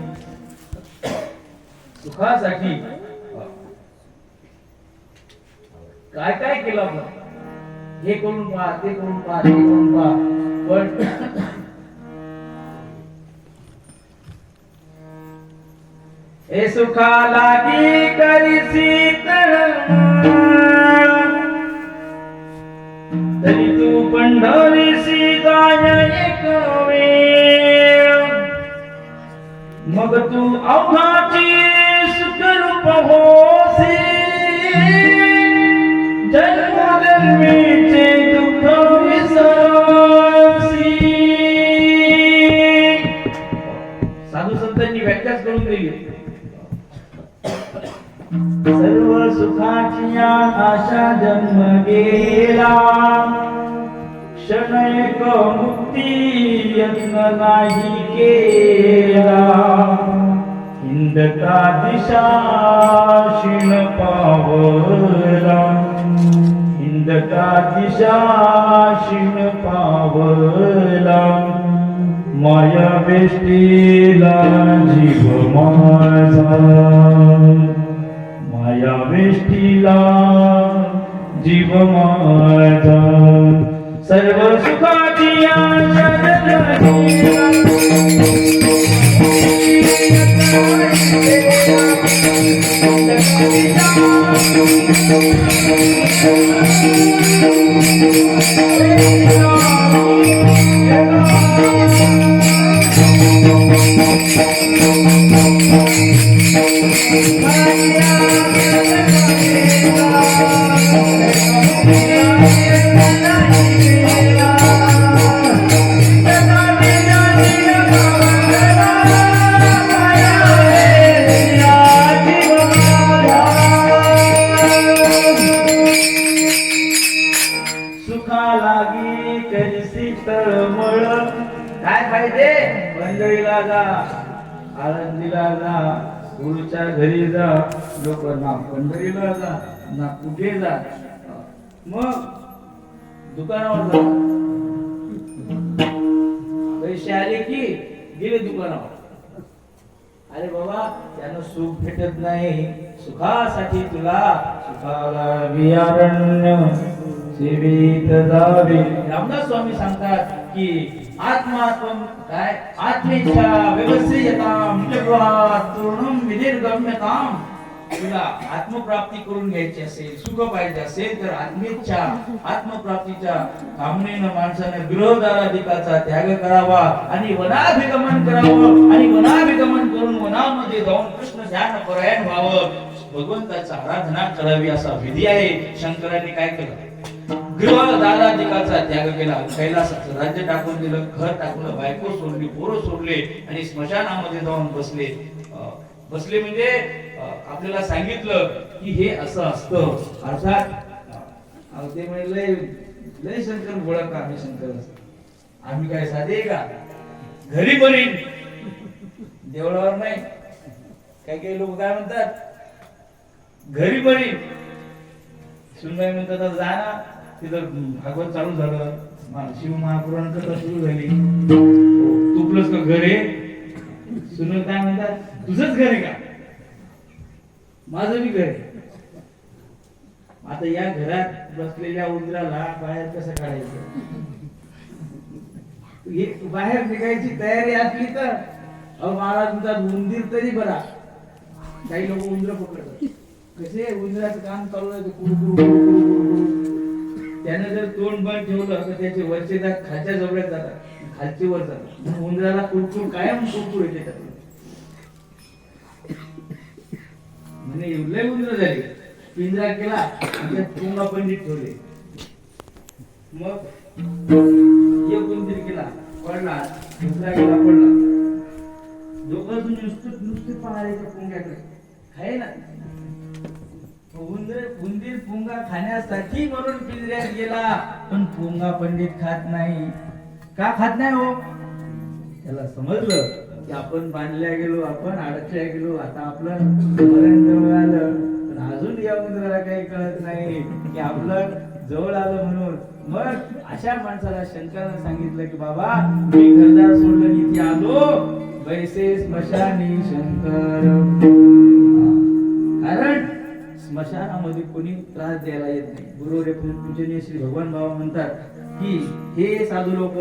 सुखासाठी काय काय केलं आपण, हे करून पहा, ते करून पहा, ते करून पहा, पण हे सुखा लागी करीसी तळमळ, तरी तू पंढरीसी जाय एक वेळ, मग तू अवघाची सुखरूप होसी, जन्मोजन्मीचे दुःख विसरसी. साधू संतांनी व्याख्याच करून दिली. सर्व सुखाची आशा जन्म गेला, क्षण एक मुक्ती यत्न नाही केला, हिंदका दिशा शिण पावला, हिंदका दिशा शिण पावला, माया वेष्टीला जीव माझा, माया वेष्टीला जीव माझा, सर्व सुखाची आशा सुखा लागी करिसी तळमळ. काय पाहिजे? मंडळीला जा, आळंदीला जा, गुरुच्या घरी जा, लोक ना पंढरीला जा ना कुठे जा, मग दुकानावर जा. पैसे आले की गेले दुकानावर. अरे बाबा, त्यानं सुख भेटत नाही. सुखासाठी तुला सुखाला विहारण्य सेवित जावे. रामदास स्वामी सांगतात की आत्मात्म काय आत्मेच्छा व्यवस्थितताम तृणम विधिर्गम्यताम. तुला आत्मप्राप्ती करून घ्यायची असेल, सुख पाहिजे असेल तर आत्मेच्छा आत्मप्राप्तीच्या कामनेनं माणसाने गृहदाराधिकाचा त्याग करावा आणि वनाभिगमन करावं. आणि वनाभिगमन करून वनामध्ये जाऊन कृष्ण ध्यान परायण व्हावं, भगवंताचा आराधना करावी असा विधी आहे. शंकरांनी काय केलं? गृहदाराधिकाचा त्याग केला, कैलासाचं राज्य टाकून दिलं, घर टाकलं, बायको सोडली, पोरं सोडले आणि स्मशानामध्ये जाऊन बसले. बसले म्हणजे आपल्याला सांगितलं की हे असं असतं. अर्थात ते म्हणजे लय लय शंकर गोळा का आम्ही शंकर आम्ही काय साधे का? घरी बरी देवळावर नाही. काही काही लोक काय म्हणतात? घरी बरी. सुनबाई म्हणतात जा ना, तिथं भागवत चालू झालं, शिव महापुराण कथा सुरू झाली, तुपलंच का घर आहे? सुन काय म्हणतात? तुझंच घर आहे का? माझं बी घर आहे. आता या घरात बसलेल्या उंदराला बाहेर कसं काढायचं? बाहेर निघायची तयारी असली तर अहो महाराज म्हणतात उंदीर तरी बरा. काही लोक उंदर पकडतात. कसे उंदराचं काम चालू आहे, त्याने जर तोंड बंद ठेवलं तर त्याचे वरचे दात खालच्या जवळच जातात, खालचे वर जातात. उंदराला कुरकुर कायम कुरकुर येते त्यात. म्हणजे लय उंदर झाले. पिंजरा केला, त्यात पुंगा पंडित ठेवले. मग एक उंदीर केला, पडला, दुसरा गेला, पडला. दोघं नुसते पाहायच्या पुंग्याकडे खाय ना. उंदीर पुंगा खाण्यासाठी म्हणून पिंजऱ्यात गेला, पण पुंगा पंडित खात नाही. का खात नाही हो? त्याला समजलं की आपण बांधल्या गेलो, आपण अडकल्या गेलो, आता आपलं मरण जवळ आलं. पण अजून या उंदराला काही कळत नाही की आपलं जवळ आलं म्हणून. मग अशा माणसाला शंकरानं सांगितलं की बाबा मी घरदार सोडलं, इथे आलो वैसे स्मशानी शंकर. कारण स्मशानामध्ये कोणी त्रास द्यायला येत नाही. गुरुवर्य पूजनीय श्री भगवान बाबा म्हणतात की हे साधू लोक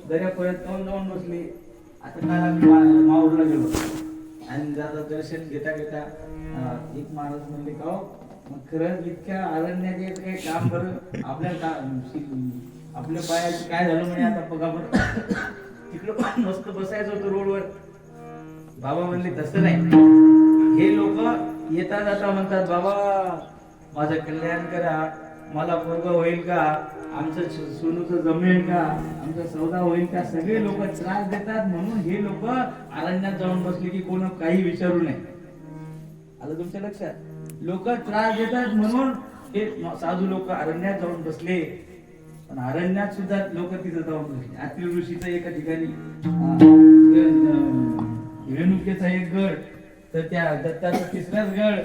दर्यापर्यंत जाऊन बसले. आता काल आम्ही माऊरला गेलो आणि जाता दर्शन घेता घेता एक माणूस म्हणले का मग खरंच इतक्या अरण्यात येत काही काम बरं आपल्या पायाचं काय झालं म्हणे आता बघा बरं. तिकडं मस्त बसायचं होतं रोडवर. बाबा म्हणले तसं नाही. हे लोक येता जाता म्हणतात बाबा माझं कल्याण करा, मला पोरग होईल का, आमचं सोनूचं जमेल का, आमचा सौदा होईल का. सगळे लोक त्रास देतात म्हणून हे लोक अरण्यात जाऊन बसले की कोण काही विचारू नये. आलं तुमच्या लक्षात? लोक त्रास देतात म्हणून हे साधू लोक अरण्यात जाऊन बसले. पण अरण्यात सुद्धा लोक तिथं जाऊन बसले. अत्रि ऋषीचं एका ठिकाणी रेणुकेचा एक गड, तर त्या दत्ताचा तिसराच गड,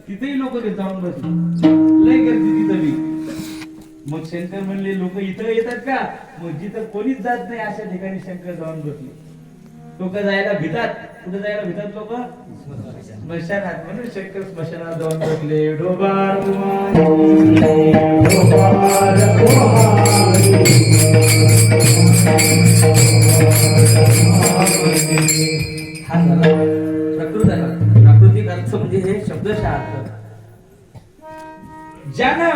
तिथेही लोक जाऊन बसले. लय गर्दी तिथं बी. मग शंकर म्हणले लोक इथं येतात का? मग जिथं कोणीच जात नाही अशा ठिकाणी शंकर जाऊन बसले. लोक जायला भितात. कुठे जायला भितात लोक? स्मशानात. म्हणून शंकर स्मशानात जाऊन बसले. डोबार हा झाला प्रकृत झाला. प्राकृतिक अर्थ म्हणजे हे शब्दशः अर्थ. ज्यानं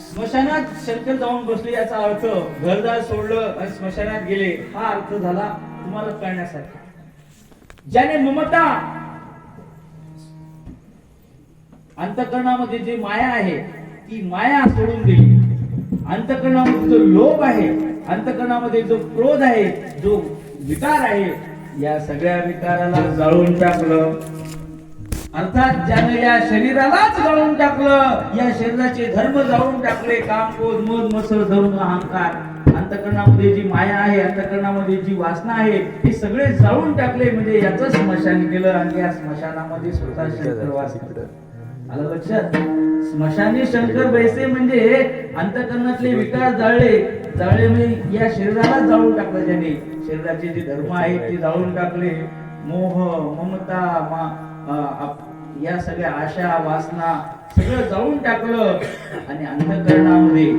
स्मशानात शंकर जाऊन बसले याचा अर्थ घरदार सोडलं आणि स्मशानात गेले हा अर्थ झाला तुम्हाला कळण्यासाठी. ज्याने ममता अंतःकरणामध्ये जी माया आहे ती माया सोडून दिली. अंतःकरणामध्ये जो लोभ आहे, अंतःकरणामध्ये जो क्रोध आहे, जो विकार आहे, या सगळ्या विकाराला जाळून टाकलं. अर्थात ज्यानं या शरीरालाच जाळून टाकलं, या शरीराचे धर्म जाळून टाकले. काम, क्रोध, मद, मत्सर, धर्म, अहंकार, अंतःकरणामध्ये जी माया आहे, अंतःकरणामध्ये जी वासना आहे, हे सगळे जाळून टाकले. म्हणजे याचं स्मशान केलं आणि या स्मशानामध्ये स्वतः शंकर वास करतात. आलं लक्षात? स्मशानी शंकर बैसे म्हणजे अंतःकरणातले विकार जाळले. जाळले म्हणजे या शरीराला जाळून टाकलं. ज्याने शरीराचे जे धर्म आहेत ते जाळून टाकले. मोह, ममता, या सगळ्या आशा, वासना सगळं जाळून टाकलं आणि अंतःकरणामध्ये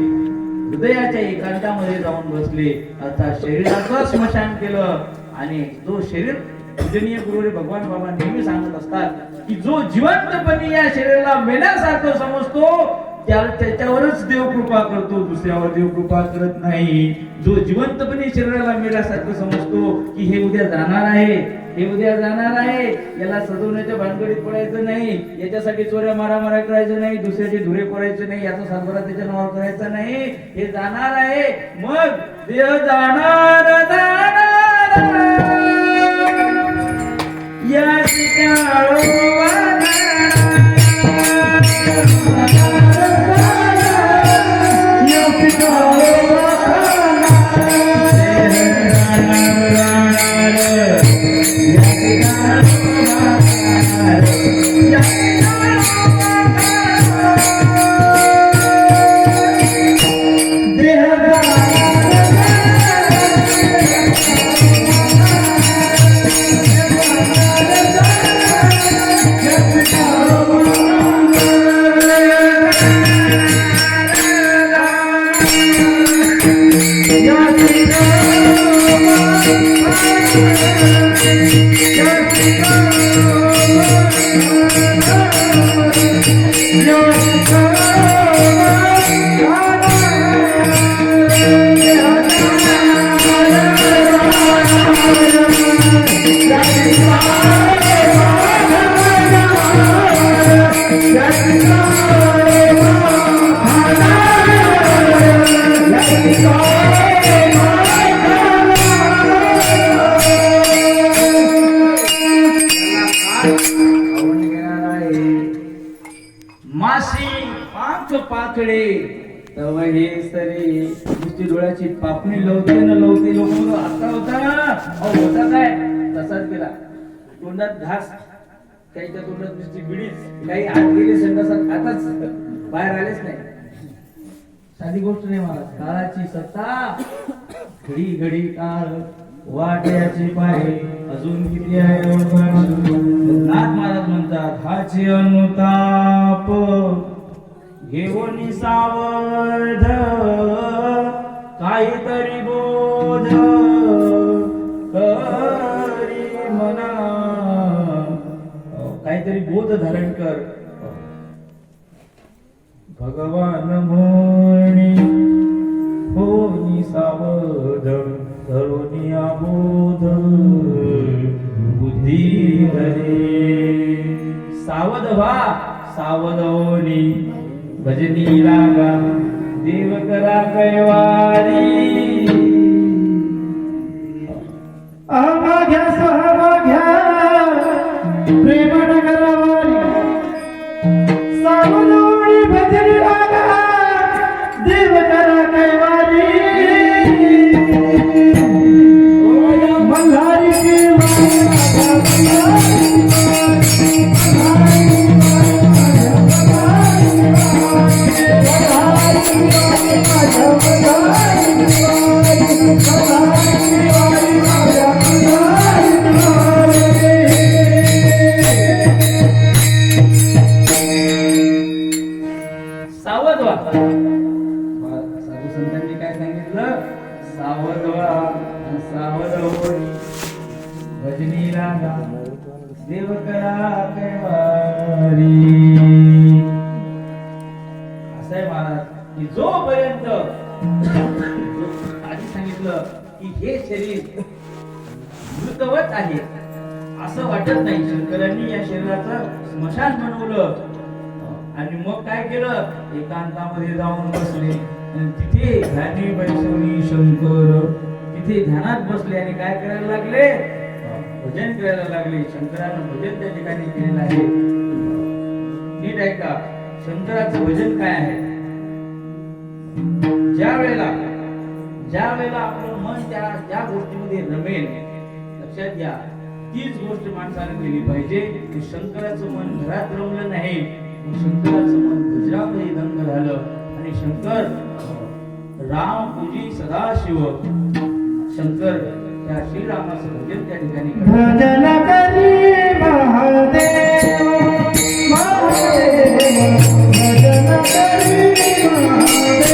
हृदयाच्या एकांतामध्ये जाऊन बसले. अर्थात शरीराचं स्मशान केलं. आणि जो शरीर पूजनीय गुरुरे भगवान बाबा नेहमी सांगत असतात की जो जिवंतपणे या शरीराला मेल्यासारखं समजतो त्याच्यावरच देव कृपा करतो, दुसऱ्यावर देव कृपा करत नाही. जो जिवंतपणे शरीराला मेल्यासारखं समजतो की हे उद्या जाणार आहे, हे उद्या जाणार आहे, याला सजवण्याच्या भानगडीत पडायचं नाही, याच्यासाठी चोऱ्या मारामाऱ्या करायचं नाही, दुसऱ्याचे धुरे करायचे नाही, याचा सातबारा त्याच्या नावावर करायचा नाही, हे जाणार आहे. मग देव जाणार या पाखडे तव हे सरी नुसती डोळ्याची पापणी लवते न लवते. लोक आता होता होता काय तसाच गेला. तोंडात घास, काहीच्या तोंडात नुसती बिडीच, काही आत गेले संडासात आताच बाहेर आलेच नाही. साधी गोष्ट नाही. मला काळाची सत्ता, घडी घडी काळ वाट्याचे पाय अजून किती आहे. नाथ महाराज म्हणतात हाचे अनुताप घेऊन सावध काहीतरी बोध करी मना, काहीतरी बोध धारण कर. भगवान म्हणी होनी सावध करोनी आबोध बुद्धी धरे. सावध व्हा, सावध होनी भजनी लागा देव करा कैवारी. अमाघ्या सहमाघ्या प्रेम नगरवारी सावधोणी भजनी लागा देव करा कैवारी. मल्हारी की भजनी लागा देव करा कैवारी. असं आहे महाराज की जोपर्यंत आधी सांगितलं की हे शरीर मृतवत आहे असं वाटत नाही. शंकरांनी या शरीराचं स्मशान बनवलं आणि मग काय केलं, एकांतामध्ये जाऊन बसले आणि तिथे ध्यानी बैसवली शंकर. तिथे ध्यानात बसले आणि काय करायला लागले, भजन करायला लागले. शंकरानं भजन त्या ठिकाणी केलेलं आहे. नीट ऐका, शंकराचं भजन काय आहे. ज्या वेळेला आपलं मन ज्या गोष्टीमध्ये रमेल, लक्षात घ्या, तीच गोष्ट माणसाने केली पाहिजे. की शंकराचं मन घरात रमलं नाही, शंकराचं मन गुजरातमध्ये दंग झालं आणि शंकर राम पूजी सदाशिव. शंकर त्या श्रीरामाचं भजन त्या ठिकाणी भजन करी महादेव महादेव भजन करी महादेव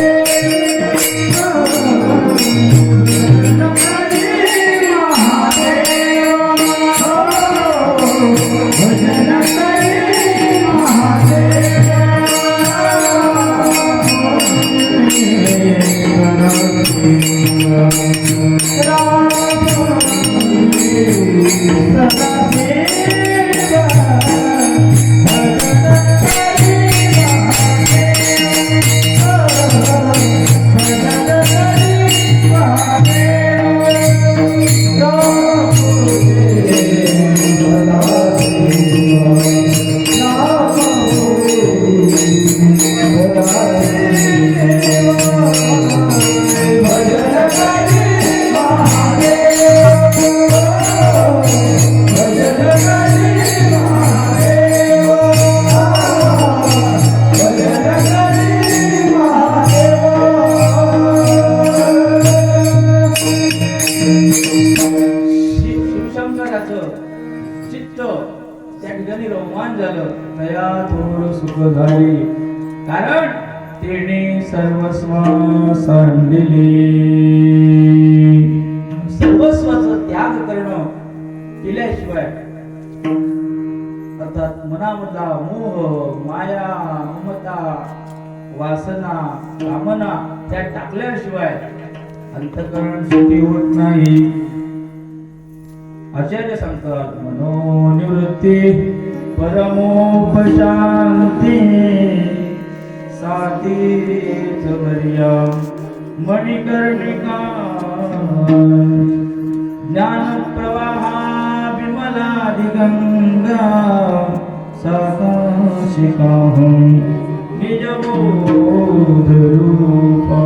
चित्त त्या ठिकाणी रोमान झालं. तया थोर सुख झाले, कारण तेने सर्वस्व सांडिले. सर्वस्वाचं त्याग करणं केल्याशिवाय, अर्थात मनामधला मोह माया ममता वासना कामना त्या टाकल्याशिवाय अंतःकरण सुखी होत नाही. आचार्य सांगतात, मनोनिवृत्ती परमोपशांती सातीच वर्या मणिकर्णिका. ज्ञान प्रवाहा विमला दिगंगा साकाशिकाहं निजबोध रूपा.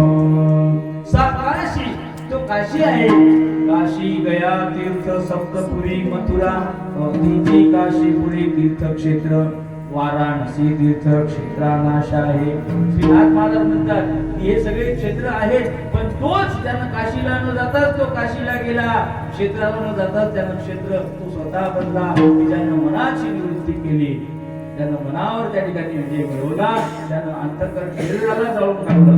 साकाशी तो काशी आहे. काशी गया तीर्थ सप्तपुरी मथुरा तिची काशीपुरी तीर्थक्षेत्र वाराणसी तीर्थक्षेत्रानाश आहे. श्रीनाथ महाराज म्हणतात हे सगळे क्षेत्र आहेत, पण तोच त्यानं काशीला न जाताच तो काशीला गेला, क्षेत्राला न जाताच त्यानं क्षेत्र तो स्वतः बनला. ज्यानं मनाची निवृत्ती केली, त्यानं मनावर त्या ठिकाणी विजय मिळवला, त्यानं अंतःकरण शरीराला जाळून टाकलं.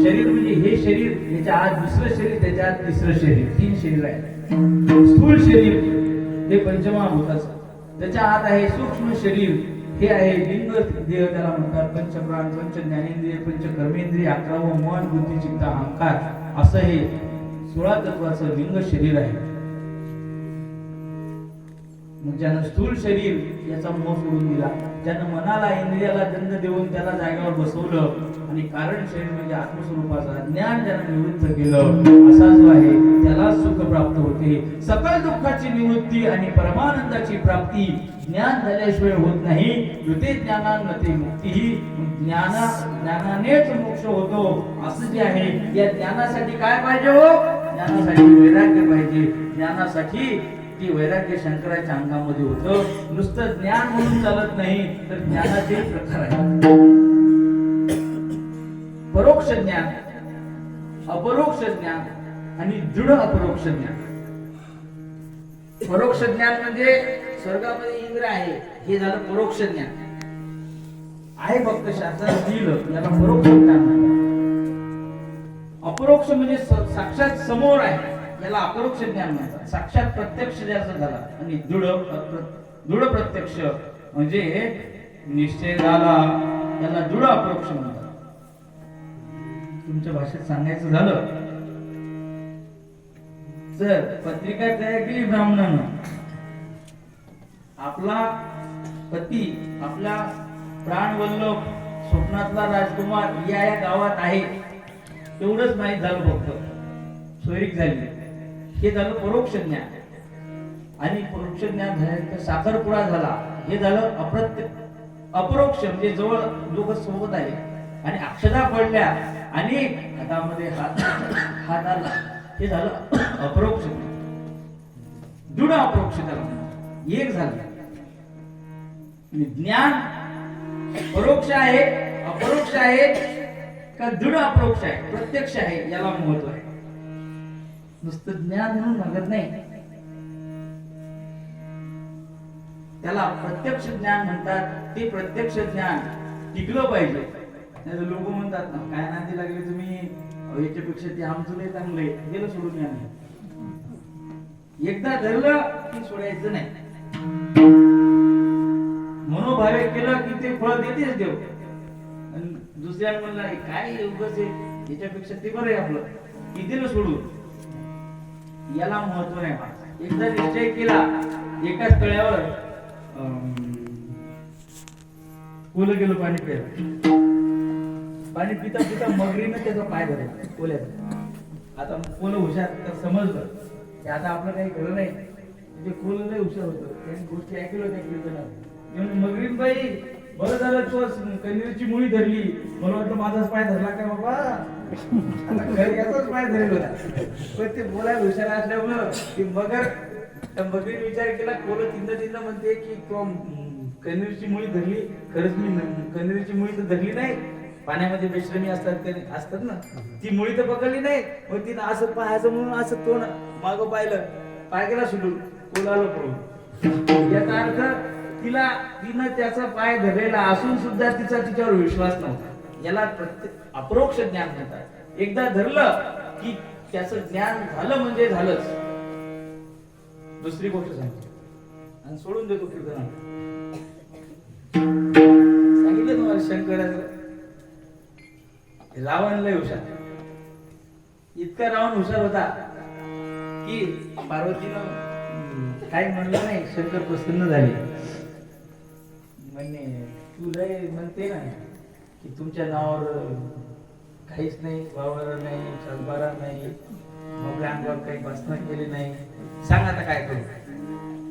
शरीर म्हणजे हे शरीर, याच्या आत दुसरं शरीर, त्याच्या आत तिसरं शरीर, 3 शरीर आहे. स्थूल शरीर हे पंचमहाभूताचं, त्याच्या आत आहे सूक्ष्म शरीर, हे आहे लिंग देह, त्याला म्हणतात पंचप्राण, पंच ज्ञानेंद्रिय, पंच कर्मेंद्रिय, 11वं मन बुद्धी चित्त अहंकार, असं हे 16 तत्वाचं लिंग शरीर आहे. ज्यानं स्थूल शरीर याचा मोह सोडून दिला, ज्यानं मनाला इंद्रियाला दंड देऊन त्याला जागेवर बसवलं आणि कारण शरीर म्हणजे आत्मस्वरूपाचं ज्ञान ज्यानं निवृत्त केलं, असा जो आहे त्याला सुख प्राप्त होते. सकल दुःखाची निवृत्ती आणि परमानंदाची प्राप्ती ज्ञान झाल्याशिवाय होत नाही. युते ज्ञानान्नते मुक्ती, ज्ञानानेच मोक्ष होतो. असं जे आहे, या ज्ञानासाठी काय पाहिजे हो? ज्ञानासाठी वैराग्य पाहिजे. ज्ञानासाठी ती वैराग्य शंकराच्या अंगामध्ये होतं. नुसतं ज्ञान म्हणून चालत नाही, तर ज्ञानाचे प्रकार आहेत. परोक्ष ज्ञान, अपरोक्ष ज्ञान आणि दृढ अपरोक्ष ज्ञान. परोक्ष ज्ञान म्हणजे स्वर्गामध्ये इंद्र आहे, हे झालं परोक्ष ज्ञान आहे, फक्त शास्त्रात लिहिलं, याला परोक्ष ज्ञान म्हणतात. अपरोक्ष म्हणजे साक्षात समोर आहे, त्याला अपरोक्ष ज्ञान म्हणतात. साक्षात प्रत्यक्ष ज्याचं झाला आणि दृढ प्रत्यक्ष म्हणजे निश्चय झाला त्याला दृढ अपरोक्ष म्हणतात. तुमच्या भाषेत सांगायचं झालं तर पत्रिका तयार केली ब्राह्मणानं, आपला पती आपला प्राणवल्लभ स्वप्नातला राजकुमार या गावात आहे एवढंच माहीत झालं, फक्त सोयरीक झाली. हे झालं परोक्ष ज्ञान. आणि परोक्ष ज्ञान झाल्यानंतर साखरपुडा झाला, हे झालं अपरोक्ष म्हणजे जवळ लोक सोबत आहे. आणि अक्षता पडल्या आणि हातामध्ये हात आला, हे झालं अपरोक्ष. दृढ अपरोक्ष त्याला एक झालं. ज्ञान परोक्ष आहे, अपरोक्ष आहे का दृढ अपरोक्ष आहे, प्रत्यक्ष आहे, याला महत्व आहे. नुसतं ज्ञान म्हणून लागत नाही, त्याला प्रत्यक्ष ज्ञान म्हणतात. ते प्रत्यक्ष ज्ञान टिकलं पाहिजे. लोक म्हणतात ना, काय नांदी लागले तुम्ही, याच्यापेक्षा ते आमचं लय चांगलं आहे, गेलं सोडून या. एकदा धरलं की सोडायचं नाही. मनोभावे केलं की ते फळ देतेच देव. आणि दुसऱ्या म्हणलं काय उगाच आहे, याच्यापेक्षा ते बरं आहे आपलं, की दिलं सोडून. याला महत्व नाही. एकदा निश्चय केला, एकाच तळ्यावर कोलं गेलं पाणी प्यायला. पाणी पिता पिता मगरीनं त्याचा पाय धरला कोल्याचा. आता कोलं हुशार तर समजलं की आता आपलं काही खरं नाही. ते कोलं लय हुशार होतं, त्यांनी गोष्टी ऐकल्या होत्या कीर्तनात. मगरीन बाई बरं झालं तू कन्याची मुळी धरली, मला वाटलं माझाच पाय धरला काय बाबा, याचाच पाय धरला होता. पण ते बोलायला हुशार असल्यामुळं ती मगरीने विचार केला. कोलं तीनदा म्हणते की कन्याची मुळी धरली, खरंच मी कन्याची मुळी तर धरली नाही, पाण्यामध्ये बेश्रमी असतात ना, ती मुळी तर पकडली नाही. मग तिनं असं पाहायचं म्हणून असं तोंड मागं पाहिलं, पाय गेला सुटून, कोलाला पडून. याचा अर्थ तिनं त्याचा पाय धरलेला असून सुद्धा तिच्यावर विश्वास नव्हता. याला अपरोक्ष ज्ञान म्हणतात. एकदा धरलं की त्याचं ज्ञान झालं म्हणजे झालंच. दुसरी गोष्ट सांगतो आणि सोडून देतो कीर्तनाला. सांगितलं तुम्हाला शंकराचं रावण लय हुशार. इतका रावण हुशार होता की पार्वतीनं काही म्हणलं नाही, शंकर प्रसन्न झाले. म्हणे तू लय म्हणते ना की तुमच्या नावावर काहीच नाही, वावर नाही, सातबारा नाही, आपल्या अंगावर काही बसना केली नाही. सांग आता काय करू.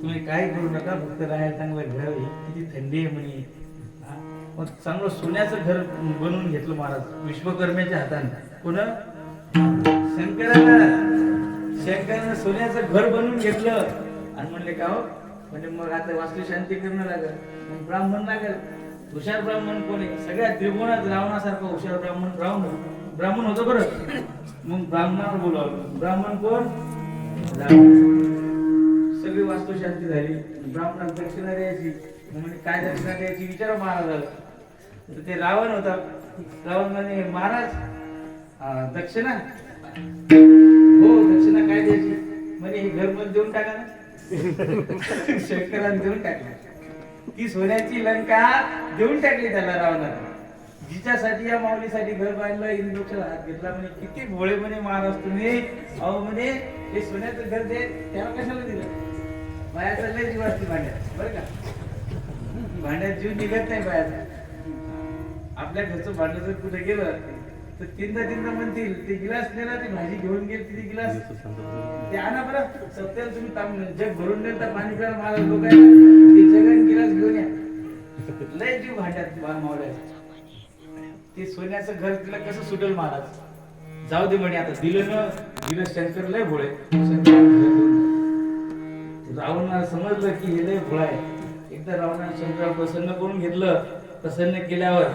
तुम्ही काय करू नका, फक्त राहायला चांगलं घर आहे, किती थंडी आहे म्हणे. मग चांगलं सोन्याचं घर बनवून घेतलं महाराज विश्वकर्म्याच्या हाताने. कोण? शंकरानं सोन्याचं घर बनवून घेतलं. आणि म्हणले का हो, म्हणजे मग आता वास्तुशांती करणं लागल, ब्राह्मण लागेल. हुशार ब्राह्मण कोणी? सगळ्या त्रिभुवनात रावणासारखं हुशार ब्राह्मण होतं बरं. मग ब्राह्मणाला बोलावलं. ब्राह्मण कोण? सगळी वास्तुशांती झाली. ब्राह्मणाला दक्षिणा द्यायची. म्हणजे काय दक्षिणा द्यायची विचार महाराजाला. तर ते रावण होता. रावण म्हणे महाराज दक्षिणा, हो दक्षिणा काय द्यायची म्हणजे हे घर मध्ये देऊन टाका ना. शंकराने देऊन टाकली ती सोन्याची लंका, देऊन टाकली त्याला रावणाला. जिच्यासाठी या माऊलीसाठी घर बांधलं, इंद्रोच्या हात घेतला. म्हणजे किती भोळे म्हणे महाराज तुम्ही. अहो म्हणे हे सोन्याचं घर दे, त्याला कशाला दिलं? बायाचा लय जीव असते भांड्यात बरं का. भांड्यात जीव निघत नाही बायाचा. आपल्या घरचं भांडं जर कुठे गेलं तर तीनदा म्हणतील ते गिलास नेला, ती भाजी घेऊन गेली, ती गिलास ते आणा बरं. सत्याला तुम्ही जग भरून देईल तर पाणी प्यायला मला लोक ते जगन गिलास घेऊन या. लय जीव भांड्यात मावळ्याचा. ते सोन्याचं घर तिला कसं सुटेल महाराज. जाऊ दे म्हणे, आता दिलं न दिलं. शंकर लय भोळे. रावणाला समजलं की हे लय भोळा आहे. एकदा रावणाने शंकराला प्रसन्न करून घेतलं. प्रसन्न केल्यावर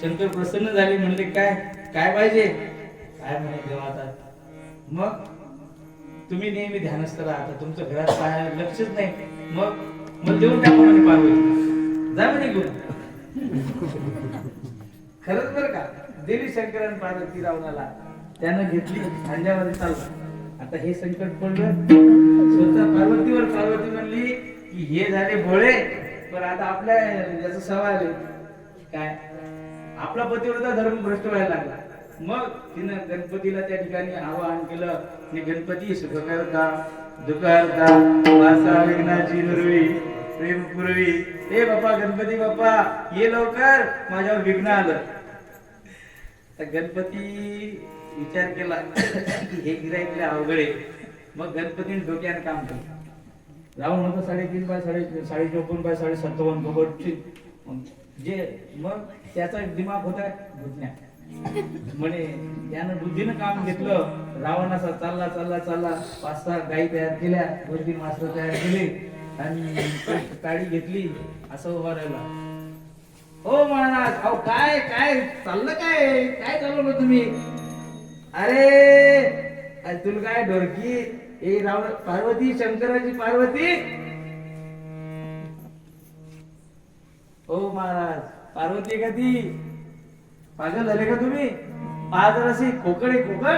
शंकर प्रसन्न झाले. म्हणले काय पाहिजे? काय म्हणे देवा आता मग तुम्ही नेहमी ध्यानस्थ राहा, तुमचं घरात पाहायला लक्षच नाही, मग देऊन टाका म्हणे पार्वती. जा म्हणे घेऊन. खरंच बरं का, दिली शंकराने पार्वती रावणाला. त्यानं घेतली, खांद्यामध्ये चालला. आता हे संकट पडलं स्वतः पार्वतीवर. पार्वती म्हणली की हे झाले भोळे, पण आता आपल्या याचा सवाल आहे काय, आपला पतिव्रता धर्म भ्रष्ट व्हायला लागला. मग तिनं गणपतीला त्या ठिकाणी आवाहन केलं की गणपती सुख करता दुःख हरता वासा विघ्नाची दुर्वी प्रेम पुरवी. हे बाप्पा गणपती बाप्पा ये लवकर, माझ्यावर विघ्न आलं. तर गणपती विचार केला की हे गिराईकले अवघड आहे. मग गणपतीने डोक्याने काम केलं. रावण होतं 3.5 बाय 54 बाय 57 गोबरची जे, मग त्याचा दिमाग होता बुद्धण्या म्हणे. त्यानं बुद्धीनं काम घेतलं. रावण असा चालला चालला चालला 5-6 गायी तयार केल्या, 2-3 मास्टर तयार केले आणि काडी घेतली, असं उभा राहिला. हो महाराज, अहो काय काय चाललं, काय काय चालवलं तुम्ही? अरे तुला काय ढोरकी, ए रावण पार्वती, शंकराची पार्वती. हो महाराज, पार्वती का ती? पागल झाले का तुम्ही? पाहत अशी खोकड आहे खोकड.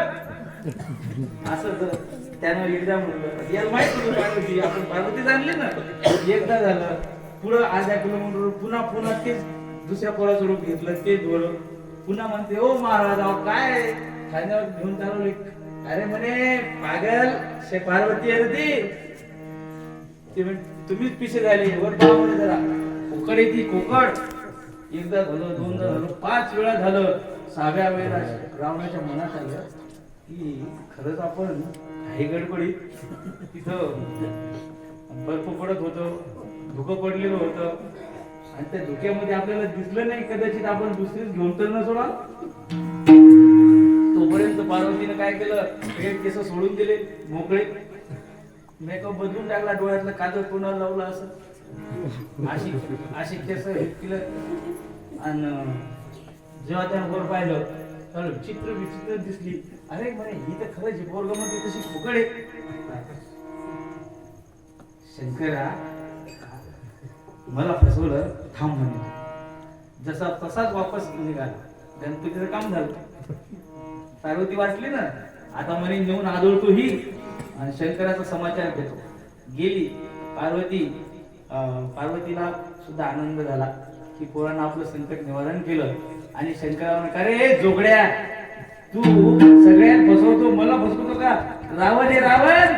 असं त्यानं एकदा म्हणलं, याला माहित होतं पार्वती, आपण पार्वती जाणली ना. एकदा झालं, पुढं 1/2 किलोमीटर पुन्हा पुन्हा तेच दुसऱ्या पोराचं रूप घेतलं, तेच बोल. पुन्हा म्हणते ओ महाराज, अहो काय खाण्यावर घेऊन चालवले? अरे म्हणे पागल, शे पार्वती आहे ती. तुम्हीच पिसे झाले, वर पाव म्हणे जरा. कोकड आहे ती कोकड. एकदा झालं, दोनदा झालं, 5 वेळा झालं. 6व्या वेळेला रावणाच्या मनात आलं की खरंच आपण काही गडबडीत तिथं बर्फ पडत होतं, धुकं पडलेलं होतं आणि त्या धुक्यामध्ये आपल्याला दिसलं नाही, कदाचित आपण दुसरीच घेऊन तर न सोडा. तोपर्यंत पार्वतीनं काय केलं, हे केस सोडून दिले मोकळे, मेकअप बदलून टाकला, डोळ्यातलं काजळ पुन्हा लावला, असं अशी केस हे केलं. आणि जेव्हा त्यानं वर पाहिलं तर चित्र विचित्र दिसली. अरे म्हणे ही तर खरंच पोरग मध्ये तशी फुकड आहे. शंकरा मला फसवलं, थांब म्हणे. जसा तसाच वापस निघाला. गणपतीचं काम झालं. पार्वती वाचली ना, आता म्हणे नेऊन आदळतो ही आणि शंकराचा समाचार घेतो. गेली पार्वती. पार्वतीला सुद्धा आनंद झाला की पोरानं आपलं संकट निवारण केलं. आणि शंकरा म्हणा, अरे जोगड्या, तू सगळ्यात फसवतो, मला फसवतो का? रावण आहे रावण,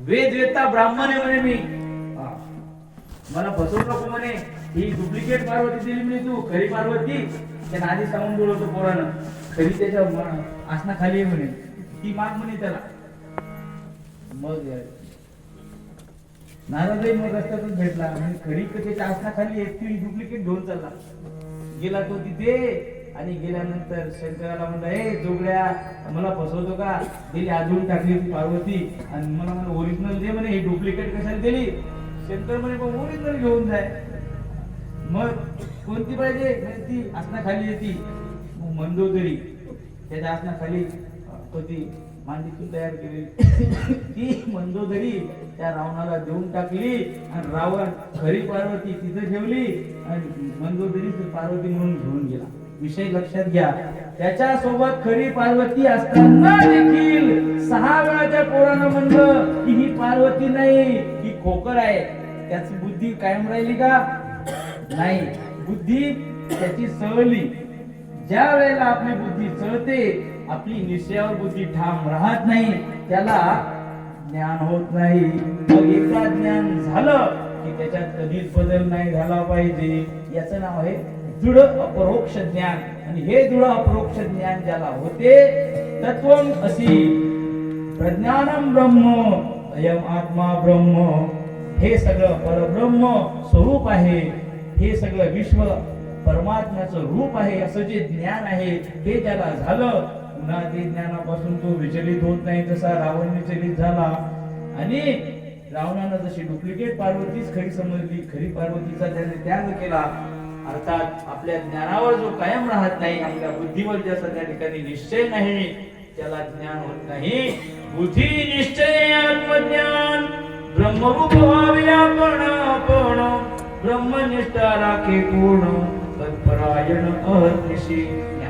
वेद वेदता ब्राह्मण आहे म्हणे मी. मला फसवू नको म्हणे. ही डुप्लिकेट पार्वती दिली म्हणे तू, खरी पार्वती त्यानं आधी सांगून बोलवतो पोरानं. खरी त्याच्या आसना खाली आहे म्हणे, ती माग म्हणे त्याला. मग नारदही मग रस्त्यातच भेटला. म्हणजे खरी त्याच्या आसना खाली एक ती डुप्लिकेट घेऊन चालला. गेला तो तिथे आणि गेल्यानंतर शंकराला म्हणला, ए जोगड्या, मला फसवतो का? दिली आजून टाकली ती पार्वती आणि मला म्हणलं ओरिजिनल दे म्हणे, ही डुप्लिकेट कशाला दिली? शंकर म्हणे मग ओरिजिनल घेऊन जाय. मग कोणती पाहिजे? म्हणजे ती आसना खाली येते. मग मंदोदरी त्याच्या आसना खाली होती, मांडीतून तयार केलेली ती मंदोदरी त्या रावणाला देऊन टाकली. आणि रावण खरी पार्वती तिथे ठेवली आणि मंदोदरी पार्वती म्हणून घेऊन गेला. विषय लक्षात घ्या, त्याच्या सोबत खरी पार्वती असताना देखील 6 वेळाच्या पोरानं म्हणलं की ही पार्वती नाही, ही खोकड आहे. त्याची बुद्धी कायम राहिली का? नाही, बुद्धी त्याची सळली. ज्या वेळेला आपली बुद्धी चळते, आपली निश्चयावर बुद्धी ठाम राहत नाही, त्याला ज्ञान होत नाही. मग एकदा ज्ञान झालं की त्याच्यात कधीच बदल नाही झाला पाहिजे. याचं नाव आहे दृढ अपरोक्ष ज्ञान. आणि हे दृढ अपरोक्ष ज्ञान ज्याला होते, तत्वम असी प्रज्ञानम ब्रह्म अयम आत्मा ब्रह्म. हे सगळं परब्रह्म स्वरूप आहे, हे सगळं विश्व परमात्म्याचं रूप आहे, असं जे ज्ञान आहे ते ज्याला झालं, पुन्हा ते ज्ञानापासून तो विचलित होत नाही. जसा रावण विचलित झाला आणि रावणानं जशी डुप्लिकेट पार्वतीच खरी समजली, खरी पार्वतीचा त्याने त्याग केला. अर्थात आपल्या ज्ञानावर जो कायम राहत नाही, आपल्या बुद्धीवर ज्याचा त्या ठिकाणी निश्चय नाही, त्याला ज्ञान होत नाही. बुद्धी निश्चय आत्मज्ञान ब्रह्मरूप व्हावे आपण, ब्रह्मनिष्ठा राखे पूर्ण तत्परायण अहर्निशी.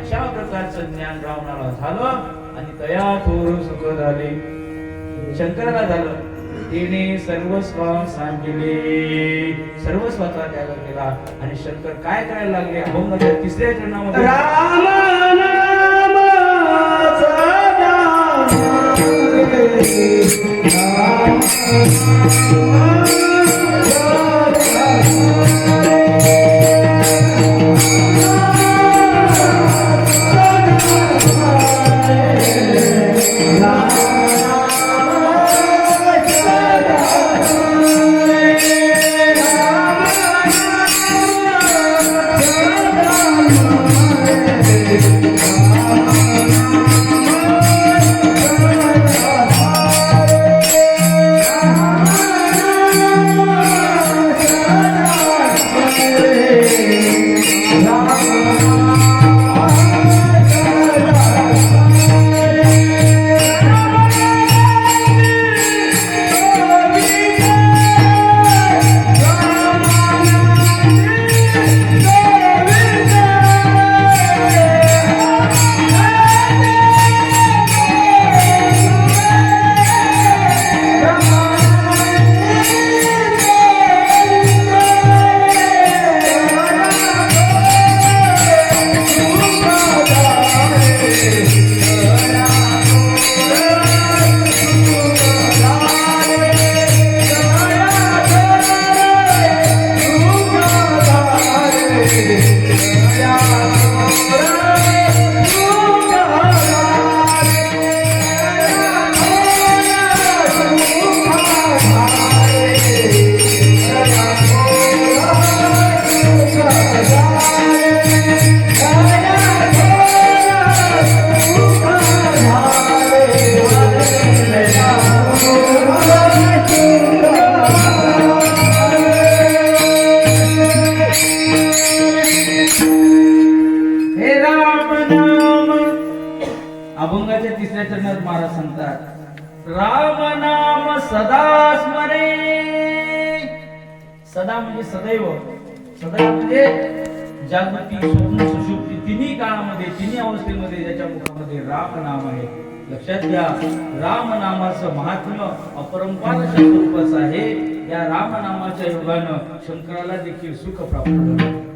अशा प्रकारचं ज्ञान रावणाला झालं आणि तया थोर सुख झाले. शंकराला झालं. तिने सर्वस्व सांगितले, सर्वस्वाचा त्याग केला आणि शंकर काय करायला लागले अभंगाच्या 3ऱ्या चरणामध्ये राम नाम सदा अभंगाच्या 3ऱ्या चरणात महाराज सांगतात राम नाम सदा स्मरे. सदा म्हणजे सदैव, सदैव म्हणजे जागृती स्वप्न सुषुप्ती तिन्ही काळामध्ये तिन्ही अवस्थेमध्ये ज्याच्या मुखामध्ये राम नाम आहे. लक्षात घ्या राम नामाचं महात्म्य अपरंपार स्वरूपाचं आहे. या राम नामाच्या योगानं शंकराला देखील सुख प्राप्त झालं.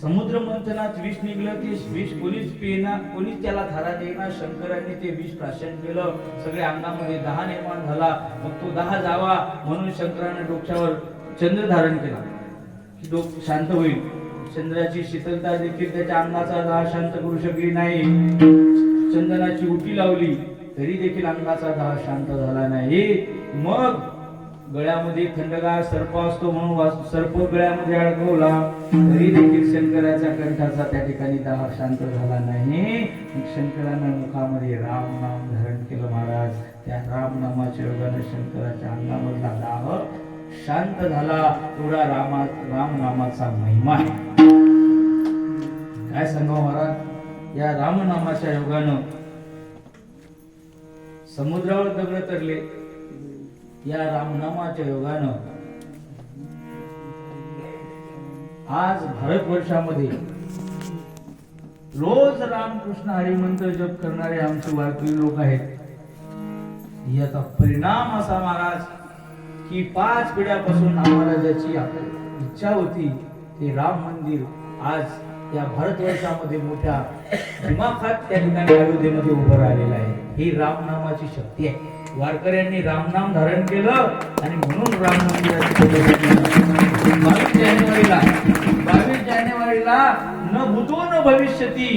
समुद्र मंथनात विष निघलं ते विष कोणीच पिना कोणीच त्याला थारा देईना. शंकरांनी ते विष प्राशन केलं. सगळे अंगामध्ये दाह निर्माण झाला. मग तो दाह जावा म्हणून शंकराने डोक्यावर चंद्र धारण केला की डोकं शांत होईल. चंद्राची शीतलता देखील त्याच्या अंगाचा दाह शांत करू शकली नाही. चंदनाची उटी लावली तरी देखील अंगाचा दाह शांत झाला नाही. मग गळ्यामध्ये थंडगार सर्प असतो म्हणून सर्प गळ्यामध्ये अडकवला तरी देखील शंकराच्या कंठाचा त्या ठिकाणी दाह शांत झाला नाही. शंकरानं मुखामध्ये राम नाम धारण केलं महाराज. त्या राम नामाच्या योगाने शंकराच्या अंगामधला दाह शांत झाला. एवढा राम नामाचा महिमा आहे. काय सांगावं महाराज या राम नामाच्या योगानं समुद्रावर दगड तरले. या रामनामाच्या योगानं आज भारतवर्षामध्ये रोज रामकृष्ण हरिमंत्र जप करणारे आमचे वारकरी लोक आहेत. याचा परिणाम असा महाराज की 5 पिढ्यापासून आम्हाला ज्याची इच्छा होती ते राम मंदिर आज या भारतवर्षामध्ये मोठ्या दिमाखात त्या ठिकाणी अयोध्येमध्ये उभं राहिलेलं आहे. ही रामनामाची शक्ती आहे. वारकऱ्यांनी रामनाम धारण केलं आणि म्हणून राम मंदिराची 22 जानेवारीला न भूतो न भविष्यती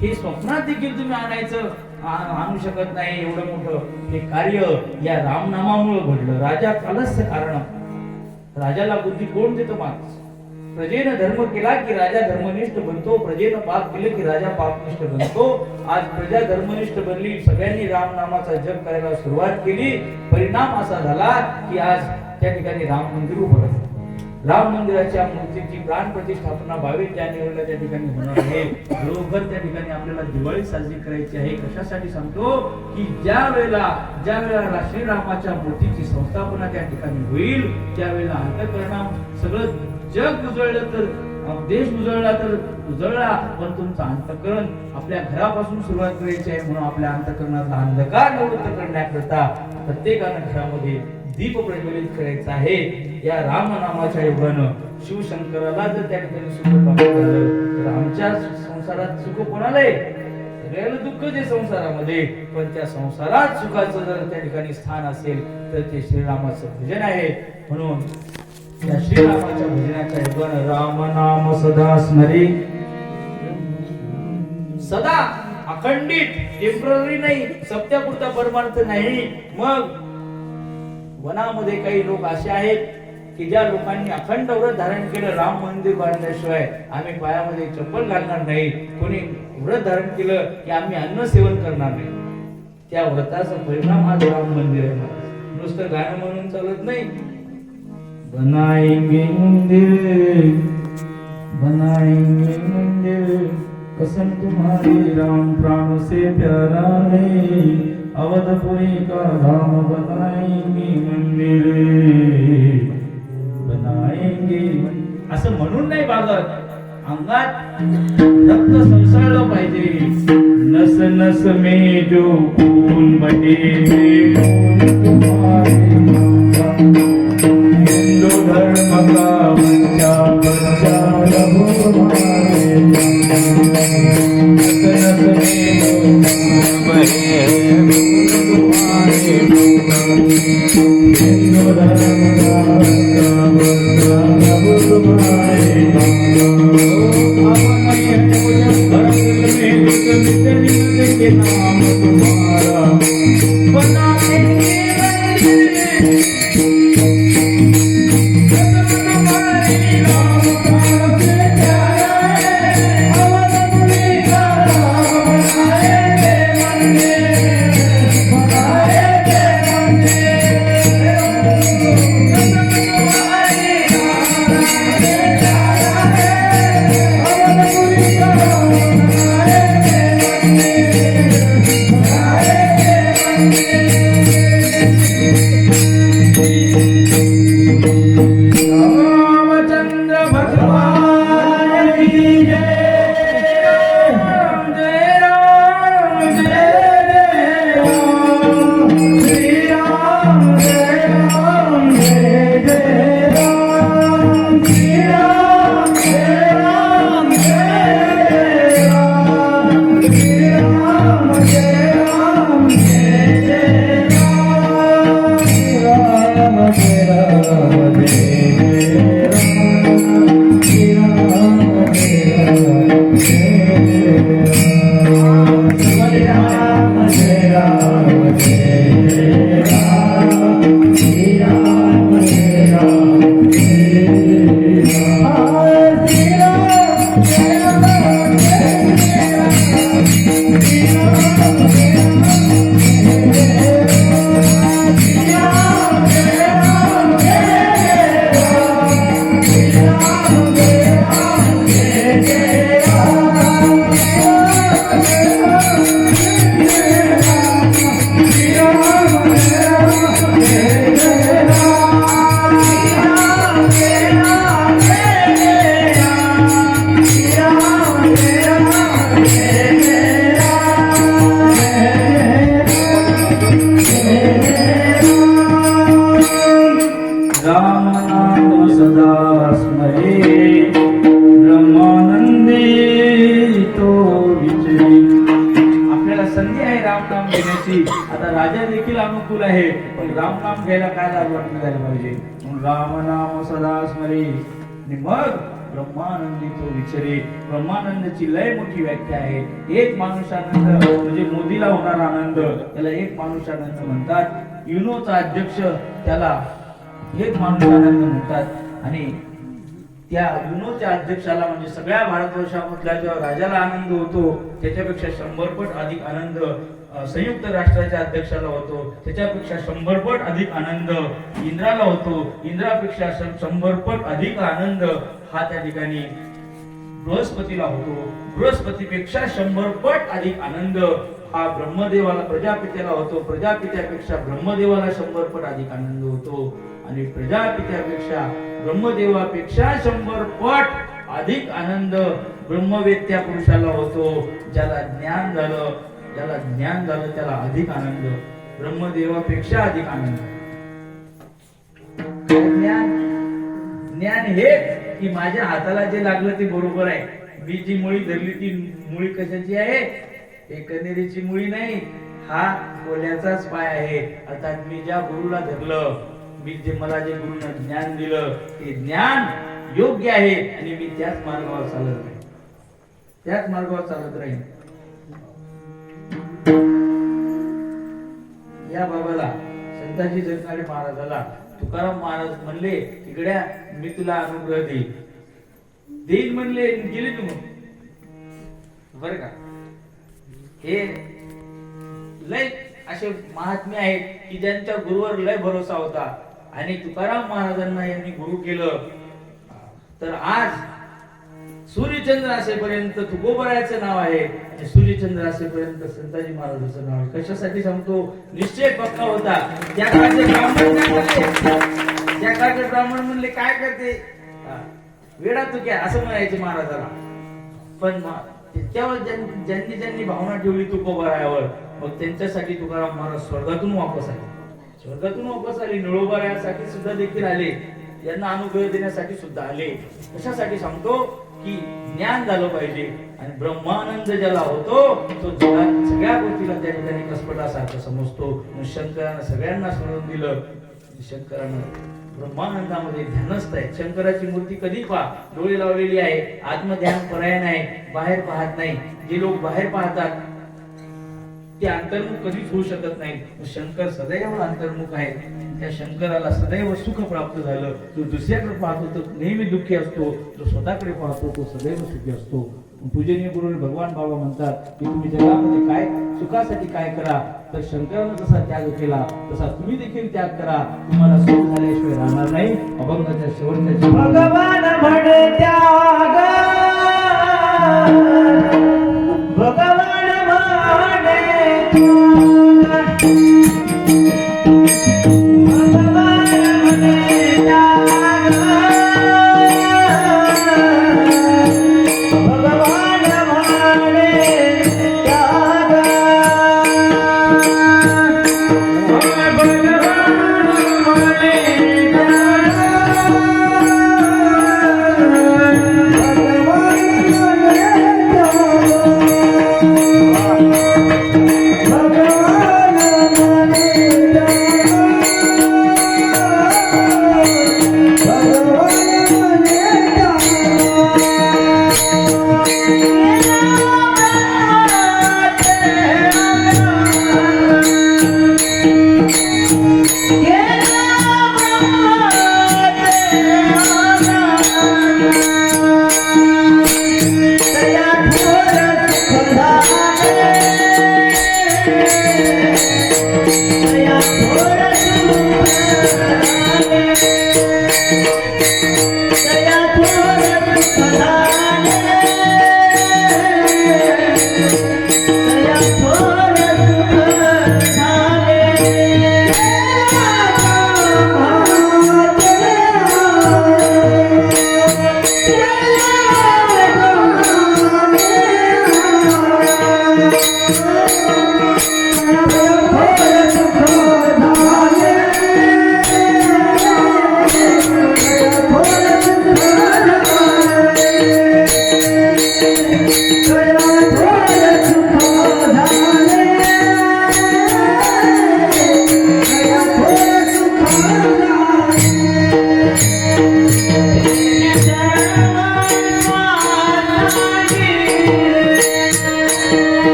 हे स्वप्नात देखील तुम्ही आणू शकत नाही. एवढं मोठं हे कार्य या रामनामामुळे घडलं. राजा कालस्य कारण. राजाला बुद्धी कोण देतो? माणूस. प्रजेनं धर्म केला की राजा धर्मनिष्ठ बनतो. प्रजेनं पाप केलं की राजा पापनिष्ठ बनतो. आज प्रजा धर्मनिष्ठ बनली. सगळ्यांनी रामनामाचा जप करायला सुरुवात केली. परिणाम असा झाला की आज त्या ठिकाणी राम मंदिर उभं राहिलं. राम मंदिराच्या मूर्तीची प्राण प्रतिष्ठापना 22 जानेवारीला त्या ठिकाणी होणार आहे. बरोबर त्या ठिकाणी आपल्याला दिवाळी साजरी करायची आहे. कशासाठी सांगतो की ज्या वेळेला श्रीरामाच्या मूर्तीची संस्थापना त्या ठिकाणी होईल त्यावेळेला अंतःकरणाम सगळं जग उजळलं तर मग देश उजळला तर उजळला, पण तुमचं अंतःकरण आपल्या घरापासून सुरुवात करायची आहे. म्हणून आपल्या अंतःकरणातला अंधकार निवृत्त करण्याकरता प्रत्येकानं घरामध्ये दीप प्रज्वलित करायचा आहे. या रामनामाच्या योगानं शिवशंकराला जर त्या ठिकाणी सुख प्राप्त झालं तर आमच्या संसारात सुख कोणाला आहे? सगळ्याला दुःख जे संसारामध्ये, पण त्या संसारात सुखाचं जर त्या ठिकाणी स्थान असेल तर ते श्रीरामाचं भजन आहे. म्हणून या श्रीरामाच्या भजनाच्या योगानं राम नाम सदा स्मरी, सदा अखंडित, टेम्पररी नाही, सत्यापुरता परमार्थ नाही. मग वनामध्ये काही लोक असे आहेत की ज्या लोकांनी अखंड व्रत धारण केलं, राम मंदिर बांधल्याशिवाय आम्ही पायामध्ये चप्पल घालणार नाही, कोणी व्रत धारण केलं की आम्ही अन्न सेवन करणार नाही, त्या व्रताचा परिणाम आज राम मंदिर आहे. नुसतं गाणं म्हणून चालत नाही. बनाएंगे मंदिर, बनाएंगे मंदिर, कसम तुम्हारी राम प्राण से प्यारा है, अवधपुरी का धाम बनाएंगे मंदिर, बनाएंगे. असं म्हणून नाही बागत, अंगात रक्त संसळलं पाहिजे. नस नस में जो खून बहे, हिंदू धर्म का बच्चा बच्चा रहो हमारे, नस नस में जो खून बहे, हिंदू धर्म का बच्चा बच्चा रहो हमारे. के नाम तुम्हारा बनाएंगे आता राजा देखील अनुकूल आहे, पण राम नाम घ्यायला काय लाज वाटलं जायला पाहिजे. म्हणून राम नाम सदा स्मरी. आणि मग ब्रह्मानंदी तो विचारे. ब्रह्मानंदाची लय मोठी व्याख्या आहे. एक माणूसानंद म्हणजे मोदीला होणारा आनंद, त्याला एक माणूसानंद म्हणतात. युनोचा अध्यक्ष त्याला एक माणूसानंद म्हणतात. आणि त्या युनोच्या अध्यक्षाला म्हणजे सगळ्या भारतवर्षामधल्या जेव्हा राजाला आनंद होतो त्याच्यापेक्षा 100 पट अधिक आनंद संयुक्त राष्ट्राच्या अध्यक्षाला होतो. त्याच्यापेक्षा 100 पट अधिक आनंद इंद्राला होतो. इंद्रापेक्षा 100 पट अधिक आनंद हा त्या ठिकाणी बृहस्पतीला होतो. बृहस्पतीपेक्षा 100 पट अधिक आनंद हा ब्रह्मदेवाला प्रजापित्याला होतो. प्रजापित्यापेक्षा ब्रह्मदेवाला 100 पट अधिक आनंद होतो. आणि प्रजापित्यापेक्षा ब्रह्मदेवापेक्षा 100 पट अधिक आनंद ब्रह्मवेत्या पुरुषाला होतो. ज्याला ज्ञान झालं त्याला अधिक आनंद, ब्रह्मदेवापेक्षा अधिक आनंद. ज्ञान हेच की माझ्या हाताला जे लागलं ते बरोबर आहे. मी जी मुळी धरली ती मुळी कशाची आहे? हे कनेरीची मुळी नाही, हा कोल्याचाच पाय आहे. अर्थात मी ज्या गुरुला धरलं, मला जे गुरुनं ज्ञान दिलं ते ज्ञान योग्य आहे आणि मी त्याच मार्गावर चालत राहीन. या बाबाला संताजी जगणारे महाराजाला तुकाराम महाराज म्हणले, इकड्या मी तुला अनुग्रह देईन म्हणले, गेले तू मग बर का. हे लय असे महात्मे आहेत की ज्यांच्या गुरुवर लय भरोसा होता आणि तुकाराम महाराजांना यांनी गुरु केलं. तर आज सूर्यचंद्र असेपर्यंत तुकोबरायाचं नाव आहे आणि सूर्यचंद्र असेपर्यंत संताजी महाराजांचं नाव आहे. कशासाठी सांगतो? निश्चय पक्का होता. त्या काळचे ब्राह्मण म्हणले काय करते वेडा तू क्या असं म्हणायचे महाराजाला. पण त्याच्यावर ज्यांनी भावना ठेवली तुकोबरायावर, मग त्यांच्यासाठी तुकाराम महाराज स्वर्गातून वापस आले. निळोबरायासाठी सुद्धा देखील आले, यांना अनुग्रह देण्यासाठी सुद्धा आले. कशासाठी सांगतो की ज्ञान झालं पाहिजे आणि ब्रह्मानंद ज्याला होतो तो सगळ्या गोष्टीला त्या ठिकाणी कसपटासारखं समजतो. शंकरानं सगळ्यांना सोडून दिलं. शंकरानं ब्रह्मानंदामध्ये ध्यानस्थ आहे. शंकराची मूर्ती कधी पहा, डोळे लावलेली आहे, आत्मध्यान पर्याय नाही, बाहेर पाहत नाही. जे लोक बाहेर पाहतात ते अंतर्मुख कधीच होऊ शकत नाही. शंकर सदैव अंतर्मुख आहे. त्या शंकराला सदैव सुख प्राप्त झालं. तो दुसऱ्याकडे पाहतो तो नेहमी दुःखी असतो, जो स्वतःकडे पाहतो तो सदैव सुखी असतो. पूजनीय गुरु भगवान बाबा म्हणतात की तुम्ही जगामध्ये काय सुखासाठी काय करा, तर शंकरानं जसा त्याग केला तसा तुम्ही देखील त्याग करा. तुम्हाला सुख झाल्याशिवाय राहणार नाही. अभंगाच्या शेवटच्या भगवान म्हणे त्याग, भगवान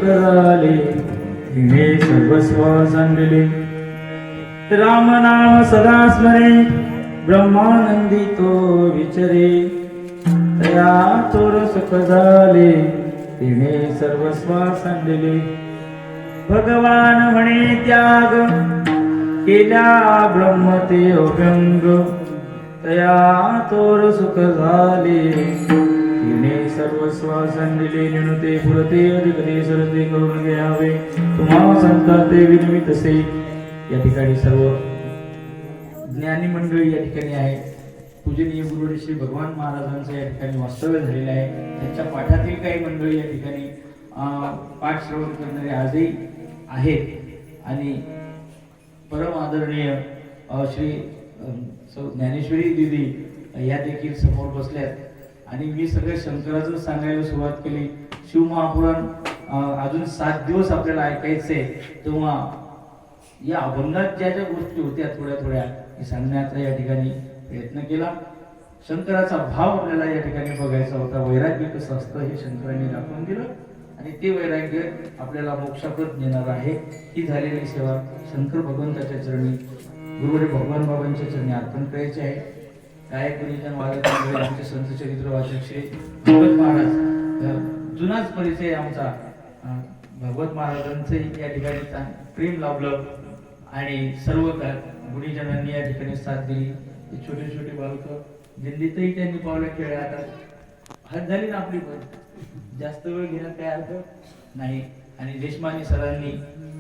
झाले तिने सर्वस्व सांडले राम नाम सदा स्मरे ब्रह्मानंदी तो विचरे तया थोर सुख झाले तिने सर्वस्व सांडले भगवान म्हणे त्याग केल्या ब्रह्म ते अभ्यंग तया थोर सुख झाले तिने सर्वस्व सांडले निणुते पुरते अधिकते सरते करून घ्यावे तुम्हा संता ते विनवितसे या ठिकाणी सर्व ज्ञानी मंडळी या ठिकाणी आहे पूजनीय गुरुवर्य श्री भगवान महाराजांचं या ठिकाणी वास्तव्य झालेलं आहे त्यांच्या पाठातील काही मंडळी या ठिकाणी पाठ श्रवण करणारे आजही आहेत आणि परम आदरणीय श्री ज्ञानेश्वरी दिदी या देखील समोर बसल्यात आणि मी सगळे शंकराचं सांगायला सुरुवात केली शिवमहापुराण अजून 7 दिवस आपल्याला ऐकायचे तेव्हा या अभंगात ज्या ज्या गोष्टी होत्या थोड्या थोड्या सांगण्याचा या ठिकाणी प्रयत्न केला शंकराचा भाव आपल्याला या ठिकाणी बघायचा होता वैराग्य कसं असतं हे शंकरांनी दाखवून दिलं आणि ते वैराग्य आपल्याला मोक्षाप्रत नेणार आहे ही झालेली सेवा शंकर भगवंताच्या चरणी गुरुवर्य भगवान बाबांच्या चरणी अर्पण करायचे आहे गायक गुरुजन वादक मंडळी आमचे संत चरित्र वाचक श्री भगवत महाराज जुनाच परिचय आमचा भगवत महाराजांचे या ठिकाणी प्रेम लाभलं आणि सर्व गुणीजनांनी या ठिकाणी साथ दिली छोटे छोटे बालक दिल्लीतही त्यांनी पावलं खेळल्या आता हात झाली ना आपली पण जास्त वेळ घेण्यात काय अर्थ नाही आणि देशमाने सरांनी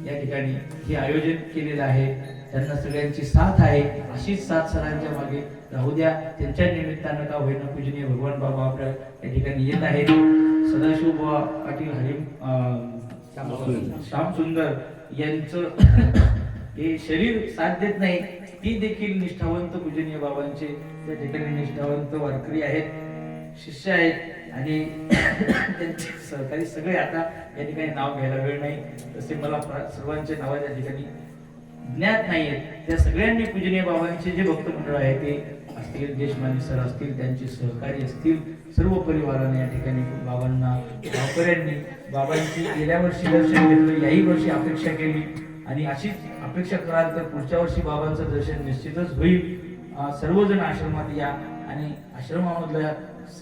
या ठिकाणी हे आयोजन केलेलं आहे त्यांना सगळ्यांची साथ आहे अशीच साथ सरांच्या मागे राहू द्या त्यांच्या निमित्तानं का होईना पूजनीय भगवान बाबा आपल्या या ठिकाणी येत आहेत सदाशिव बुवा पाटील श्याम सुंदर यांचं हे शरीर साथ देत नाही ती देखील निष्ठावंत पूजनीय बाबांचे त्या ठिकाणी निष्ठावंत वारकरी आहेत शिष्य आहेत आणि त्यांचे सहकारी सगळे आता या ठिकाणी नाव घ्यायला वेळ नाही तसे मला सर्वांचे नाव त्या ठिकाणी ज्ञात नाहीयेत त्या सगळ्यांनी पूजनीय बाबांचे जे भक्त मंडळ आहे ते असतील देशमाने सर असतील त्यांचे सहकारी असतील सर्व परिवाराने या ठिकाणी बाबांना गावकऱ्यांनी बाबांची गेल्या वर्षी दर्शन घेतलं याही वर्षी अपेक्षा केली आणि अशीच अपेक्षा कराल तर पुढच्या वर्षी बाबांचं दर्शन निश्चितच होईल सर्वजण आश्रमात या आणि आश्रमामधल्या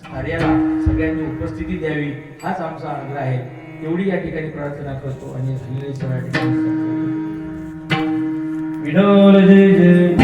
कार्याला सगळ्यांनी उपस्थिती द्यावी हाच आमचा आग्रह आहे एवढी या ठिकाणी प्रार्थना करतो आणि झालेली सगळ्या ठिकाणी विठोल जय जय